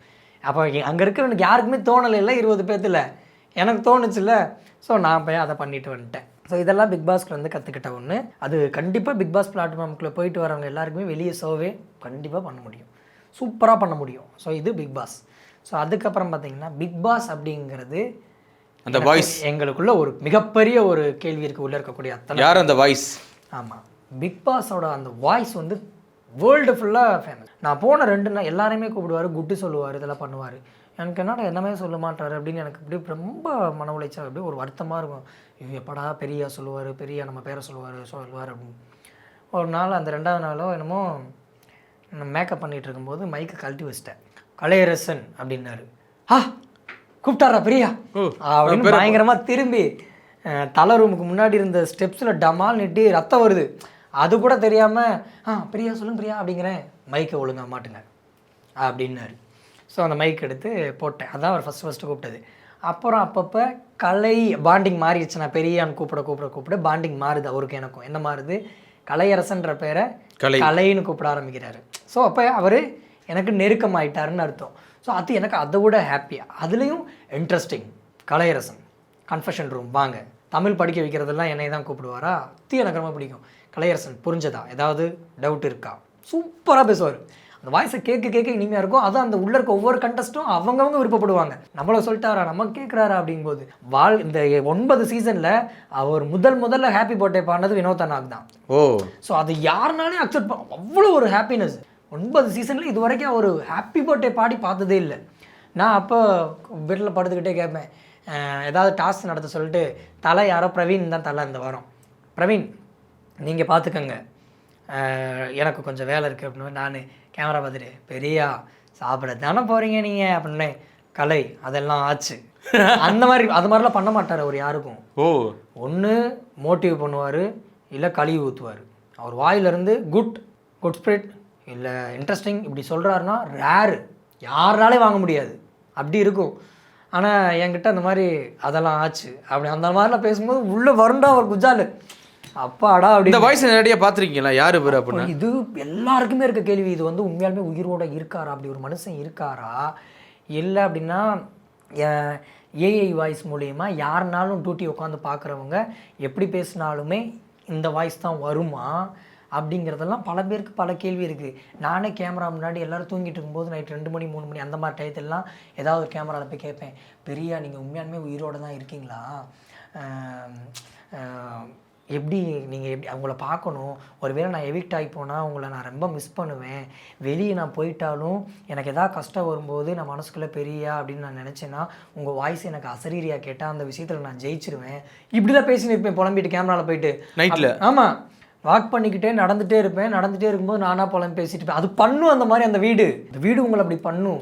அப்போ அங்கே இருக்கிறவனுக்கு யாருக்குமே தோணலை, இல்லை 20 பேர்த்தில் எனக்கு தோணுச்சுல்ல. ஸோ நான் போய் அதை பண்ணிட்டு வந்துட்டேன். ஸோ இதெல்லாம் பிக் பாஸ்க்கு வந்து கற்றுக்கிட்ட ஒன்று. அது கண்டிப்பாக பிக் பாஸ் பிளாட்ஃபார்முக்குள்ளே போயிட்டு வரவங்க எல்லாருக்குமே வெளியே சர்வே கண்டிப்பாக பண்ண முடியும், சூப்பராக பண்ண முடியும். ஸோ இது பிக் பாஸ். ஸோ அதுக்கப்புறம் பார்த்தீங்கன்னா பிக் பாஸ் அப்படிங்கிறது அந்த வாய்ஸ் எங்களுக்குள்ள ஒரு மிகப்பெரிய ஒரு கேள்வி இருக்குது. உள்ளே இருக்கக்கூடிய அத்தனை யார் அந்த வாய்ஸ்? ஆமாம், பிக் பாஸோட அந்த வாய்ஸ் வந்து வேர்ல்டு ஃபுல்லாக ஃபேமஸ். நான் போன 2 நாள் எல்லாரையுமே கூப்பிடுவார், குட்டு சொல்லுவார், இதெல்லாம் பண்ணுவார். எனக்கு என்னடா என்னமே சொல்ல மாட்டார் அப்படின்னு எனக்கு இப்படி ரொம்ப மன உளைச்சல், அப்படியே ஒரு வருத்தமாக இருக்கும். எப்படா பெரியா சொல்லுவார், பெரியா நம்ம பேரை சொல்லுவார் அப்படின்னு. ஒரு நாள் அந்த 2வது நாளோ என்னமோ மேக்கப் பண்ணிகிட்டு இருக்கும்போது மைக்கை கழட்டி வச்சிட்டேன். கலையரசன் அப்படின்னாரு. கூப்பிட்டாரா பெரியா அப்படின்னு பயங்கரமாக திரும்பி தலை ரூமுக்கு முன்னாடி இருந்த ஸ்டெப்ஸில் டமால் நெட்டி ரத்தம் வருது. அது கூட தெரியாமல் பிரியா சொல்லுங்க பிரியா அப்படிங்கிறேன். மைக்கை ஒழுங்கா மாட்டுங்க அப்படின்னாரு. ஸோ அந்த மைக் எடுத்து போட்டேன். அதான் அவர் ஃபஸ்ட்டு கூப்பிட்டது. அப்புறம் அப்பப்போ கலை பாண்டிங் மாறிடுச்சு. நான் பெரியான்னு கூப்பிட பாண்டிங் மாறுது அவருக்கு எனக்கும். என்ன மாறுது, கலையரசன்ற பேரை கலைன்னு கூப்பிட ஆரம்பிக்கிறாரு. ஸோ அப்போ அவர் எனக்கு நெருக்கமாயிட்டாருன்னு அர்த்தம். ஸோ அது எனக்கு அதை விட ஹாப்பியாக, அதுலேயும் இன்ட்ரெஸ்டிங். கலையரசன் கன்ஃபெஷன் ரூம் வாங்க, தமிழ் படிக்க வைக்கிறதெல்லாம் என்னை தான் கூப்பிடுவாரா, எனக்கு ரொம்ப பிடிக்கும். கலையரசன் புரிஞ்சதா, ஏதாவது டவுட் இருக்கா, சூப்பராக பேசுவார். அந்த வாய்ஸை கேட்க இனிமையாக இருக்கும். அதுவும் அந்த உள்ள இருக்க ஒவ்வொரு கண்டஸ்ட்டும் அவங்கவுங்க விருப்பப்படுவாங்க. நம்மளை சொல்லிட்டாரா, நம்ம கேட்குறாரா அப்படிங்கும்போது இந்த 9 சீசனில் அவர் முதல்ல ஹாப்பி பர்த்டே பாடினது வினோத் அண்ணாக்கு தான். ஸோ அது யாருனாலே அக்செப்ட் பண்ண அவ்வளோ ஒரு ஹாப்பினஸ். 9 சீசனில் இது வரைக்கும் அவர் ஹாப்பி பர்த்டே பாடி பார்த்ததே இல்லை. நான் அப்போ வீட்டில் படுத்துக்கிட்டே கேட்பேன், ஏதாவது டாஸ்க் நடத்த சொல்லிட்டு தலை யாரோ பிரவீன் தான் தலை இந்த வாரம் பிரவீன் நீங்கள் பார்த்துக்கங்க, எனக்கு கொஞ்சம் வேலை இருக்குது அப்படின்னு நான் கேமரா பார்த்துட்டு, பெரியா சாப்பிட தானே போகிறீங்க நீங்கள் அப்படின்னு கலை அதெல்லாம் ஆச்சு. அந்த மாதிரி அது மாதிரிலாம் பண்ண மாட்டார் அவர் யாருக்கும். ஒன்று மோட்டிவ் பண்ணுவார், இல்லை கழுவி ஊற்றுவார். அவர் வாயிலிருந்து குட் ஸ்பிரிட் இல்லை இன்ட்ரெஸ்டிங் இப்படி சொல்கிறாருன்னா ரேரு, யாராலே வாங்க முடியாது, அப்படி இருக்கும். ஆனால் என்கிட்ட அந்த மாதிரி அதெல்லாம் ஆச்சு. அப்படி அந்த மாதிரிலாம் பேசும்போது உள்ளே வருண்டா ஒரு குஜாலு, அப்பாடா அப்படி. இந்த வாய்ஸ் நேரடியாக பார்த்துருக்கீங்களா? யார் பேர் அப்படின்னு? இது எல்லாருக்குமே இருக்க கேள்வி. இது வந்து உண்மையாலுமே உயிரோட இருக்காரா, அப்படி ஒரு மனுஷன் இருக்காரா? இல்லை அப்படின்னா ஏஐ வாய்ஸ் மூலிமா யாருனாலும் டியூட்டி உட்காந்து பார்க்குறவங்க எப்படி பேசினாலுமே இந்த வாய்ஸ் தான் வருமா அப்படிங்கிறதெல்லாம் பல பேருக்கு பல கேள்வி இருக்குது. நானே கேமரா முன்னாடி எல்லோரும் தூங்கிட்டு இருக்கும்போது நைட் 2 மணி 3 மணி அந்த மாதிரி டயத்துலலாம் ஏதாவது ஒரு கேமராவில் போய் கேட்பேன், பெரியா நீங்கள் உண்மையாலுமே உயிரோடு தான் இருக்கீங்களா, எப்படி நீங்கள் எப்படி அவங்கள பார்க்கணும், ஒருவேளை நான் எவிக்ட் ஆகி போனால் உங்களை நான் ரொம்ப மிஸ் பண்ணுவேன், வெளியே நான் போயிட்டாலும் எனக்கு எதாவது கஷ்டம் வரும்போது நான் மனசுக்குள்ளே பெரியா அப்படின்னு நான் நினச்சேன்னா உங்கள் வாய்ஸ் எனக்கு அசரீரியாக கேட்டால் அந்த விஷயத்தில் நான் ஜெயிச்சிருவேன். இப்படி தான் பேசி நிற்பேன் புலம்பிட்டு கேமராவில் போயிட்டு நைட்டில். ஆமாம், வாக் பண்ணிக்கிட்டே நடந்துகிட்டே இருப்பேன். நடந்துகிட்டே இருக்கும்போது நானாக புலம்பி பேசிட்டு இருப்பேன். அது பண்ணும் அந்த மாதிரி, அந்த வீடு உங்களை அப்படி பண்ணும்.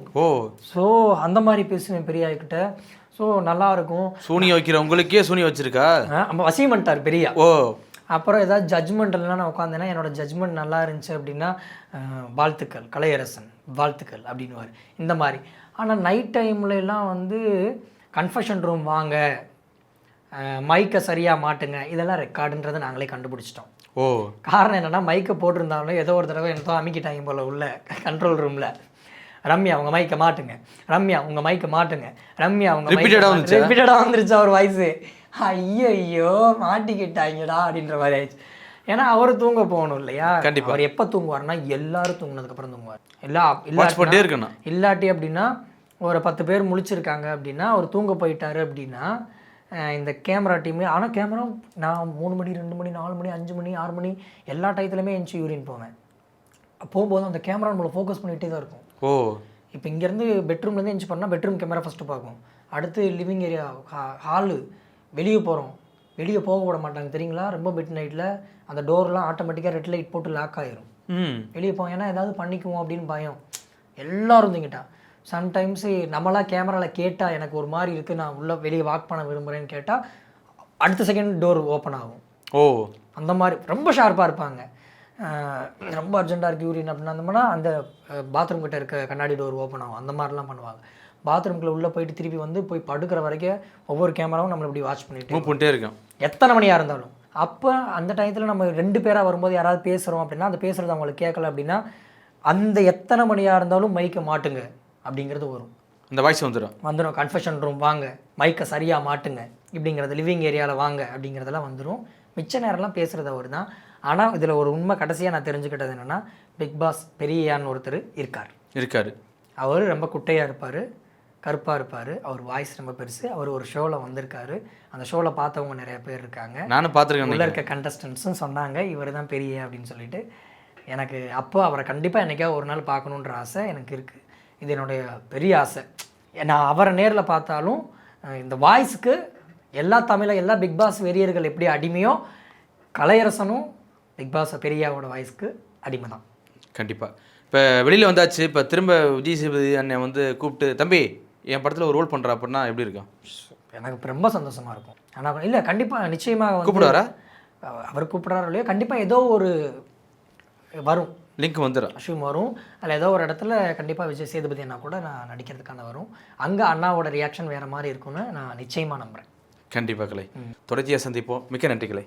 ஸோ அந்த மாதிரி பேசுவேன் பெரியாக்கிட்ட. ஸோ நல்லா இருக்கும். சூனிய வைக்கிற உங்களுக்கே சூனிய வச்சிருக்கா? வசியமன்ட்டார் பெரியா. அப்புறம் ஏதாவது ஜட்ஜ்மெண்ட்லாம் நான் உட்காந்தேன்னா என்னோட ஜட்ஜ்மெண்ட் நல்லா இருந்துச்சு அப்படின்னா வாழ்த்துக்கள் கலையரசன், வாழ்த்துக்கள் அப்படின்னுவார் இந்த மாதிரி. ஆனால் நைட் டைம்லலாம் வந்து கன்ஃபெஷன் ரூம் வாங்க, மைக்கை சரியாக மாட்டுங்க, இதெல்லாம் ரெக்கார்டுன்றதை நாங்களே கண்டுபிடிச்சிட்டோம். காரணம் என்னென்னா மைக்கை போட்டிருந்தாலும் ஏதோ ஒரு தடவை என்னதோ அமைக்கிட்டாங்க போல் உள்ள கண்ட்ரோல் ரூமில். ரம்யா உங்கள் மைக்கை மாட்டுங்க, ரம்யா உங்கள் மைக்கை மாட்டுங்க, ரம்யா உங்கள் ரிப்பீட்டடாக வந்துருச்சு அவர் வாய்ஸு. ஐயோ மாட்டிக்கிட்டாங்கடா அப்படின்ற மாதிரி ஆயிடுச்சு. ஏன்னா அவர் தூங்க போகணும் இல்லையா? கண்டிப்பாக. அவர் எப்போ தூங்குவார்னா எல்லாரும் தூங்கினதுக்கப்புறம் தூங்குவார். இல்லாட்டி அப்படின்னா ஒரு 10 பேர் முழிச்சிருக்காங்க அப்படின்னா அவர் தூங்க போயிட்டாரு அப்படின்னா இந்த கேமரா டீமு. ஆனால் கேமரா நான் 3 மணி 2 மணி 4 மணி 5 மணி 6 மணி எல்லா டயத்துலையுமே எஞ்சி யூரின் போவேன். போகும்போது அந்த கேமரா நம்மளை ஃபோக்கஸ் பண்ணிகிட்டே தான் இருக்கும். இப்போ இங்கேருந்து பெட்ரூம்லேருந்து எஞ்சி பண்ணால் பெட்ரூம் கேமரா ஃபஸ்ட்டு பார்க்கும், அடுத்து லிவிங் ஏரியா, ஹாலு, வெளியே போகிறோம், வெளியே போக விட மாட்டாங்க தெரியுங்களா? ரொம்ப மிட் நைட்டில் அந்த டோர்லாம் ஆட்டோமேட்டிக்காக ரெட் லைட் போட்டு லாக் ஆயிரும். வெளியே போவோம், ஏன்னா ஏதாவது பண்ணிக்குவோம் அப்படின்னு பயம். எல்லோரும் தூங்கிட்டான். சம்டைம்ஸு நம்மளாம் கேமராவில் கேட்டால் எனக்கு ஒரு மாதிரி இருக்குது, நான் உள்ளே வெளியே வாக் பண்ண விரும்புகிறேன்னு கேட்டால் அடுத்த செகண்ட் டோர் ஓப்பன் ஆகும். அந்த மாதிரி ரொம்ப ஷார்ப்பாக இருப்பாங்க. ரொம்ப அர்ஜென்ட்டாக இருக்குது யூரின் அப்படின்னா அந்தமாதிரினா அந்த பாத்ரூம் கிட்ட இருக்க கண்ணாடி டோர் ஓப்பன் ஆகும். அந்த மாதிரிலாம் பண்ணுவாங்க. பாத்ரூம்குள்ளே உள்ளே போயிட்டு திருப்பி வந்து போய் படுக்கிற வரைக்கும் ஒவ்வொரு கேமராவும் நம்மளை இப்படி வாட்ச் பண்ணிகிட்டே இருக்கோம், எத்தனை மணியாக இருந்தாலும். அப்போ அந்த டயத்தில் நம்ம 2 பேராக வரும்போது யாராவது பேசுகிறோம் அப்படின்னா அந்த பேசுகிறது அவங்களுக்கு கேட்கல அப்படின்னா அந்த எத்தனை மணியாக இருந்தாலும் மைக்கை மாட்டுங்க அப்படிங்கிறது வரும். இந்த வாய்ஸ் வந்துடும். கன்ஃபெஷன் ரூம் வாங்க, மைக்கை சரியாக மாட்டுங்க இப்படிங்கிறது, லிவிங் ஏரியாவில் வாங்க அப்படிங்கிறதெல்லாம் வந்துடும். மிச்ச நேரம்லாம் பேசுகிறது அவர் தான். ஆனால் இதில் ஒரு உண்மை கடைசியாக நான் தெரிஞ்சுக்கிட்டது என்னென்னா, பிக் பாஸ் பெரியான்னு ஒருத்தர் இருக்கார். அவர் ரொம்ப குட்டையாக இருப்பார், கருப்பாக இருப்பார், அவர் வாய்ஸ் ரொம்ப பெருசு. அவர் ஒரு ஷோவில் வந்திருக்காரு. அந்த ஷோவில் பார்த்தவங்க நிறைய பேர் இருக்காங்க. நானும் பார்த்துருக்கேன். உள்ள இருக்க கண்டஸ்டன்ஸும் சொன்னாங்க இவர் தான் பெரிய அப்படின்னு சொல்லிட்டு. எனக்கு அப்போ அவரை கண்டிப்பாக என்றைக்காவது ஒரு நாள் பார்க்கணுன்ற ஆசை எனக்கு இருக்குது. இது என்னுடைய பெரிய ஆசை. நான் அவரை நேரில் பார்த்தாலும் இந்த வாய்ஸுக்கு எல்லா பிக் பாஸ் வெறியர்கள் எப்படி அடிமையோ கலையரசனும் பிக் பாஸ் பெரியாவோட வாய்ஸ்க்கு அடிமை தான். கண்டிப்பாக. இப்போ வெளியில் வந்தாச்சு, இப்போ திரும்ப விஜய் சேதுபதி அண்ணன் வந்து கூப்பிட்டு தம்பி என் படத்தில் ஒரு ரோல் பண்ணுறா அப்படின்னா எப்படி இருக்கும்? எனக்கு ரொம்ப சந்தோஷமாக இருக்கும். ஆனால் இல்லை கண்டிப்பாக நிச்சயமாக கூப்பிடுவாரா? அவர் கூப்பிட்றாரோ இல்லையோ கண்டிப்பாக ஏதோ ஒரு வரும், லிங்க் வந்துடும், அஷ்யூம் வரும். அதில் ஏதோ ஒரு இடத்துல கண்டிப்பாக விஜய் சேதுபதி அண்ணா கூட நான் நடிக்கிறதுக்கான வரும். அங்கே அண்ணாவோட ரியாக்ஷன் வேறு மாதிரி இருக்கும்னு நான் நிச்சயமாக நம்புகிறேன். கண்டிப்பாக கலை. தொடர்ச்சியாக சந்திப்போம். மிக்க நன்றி கலை.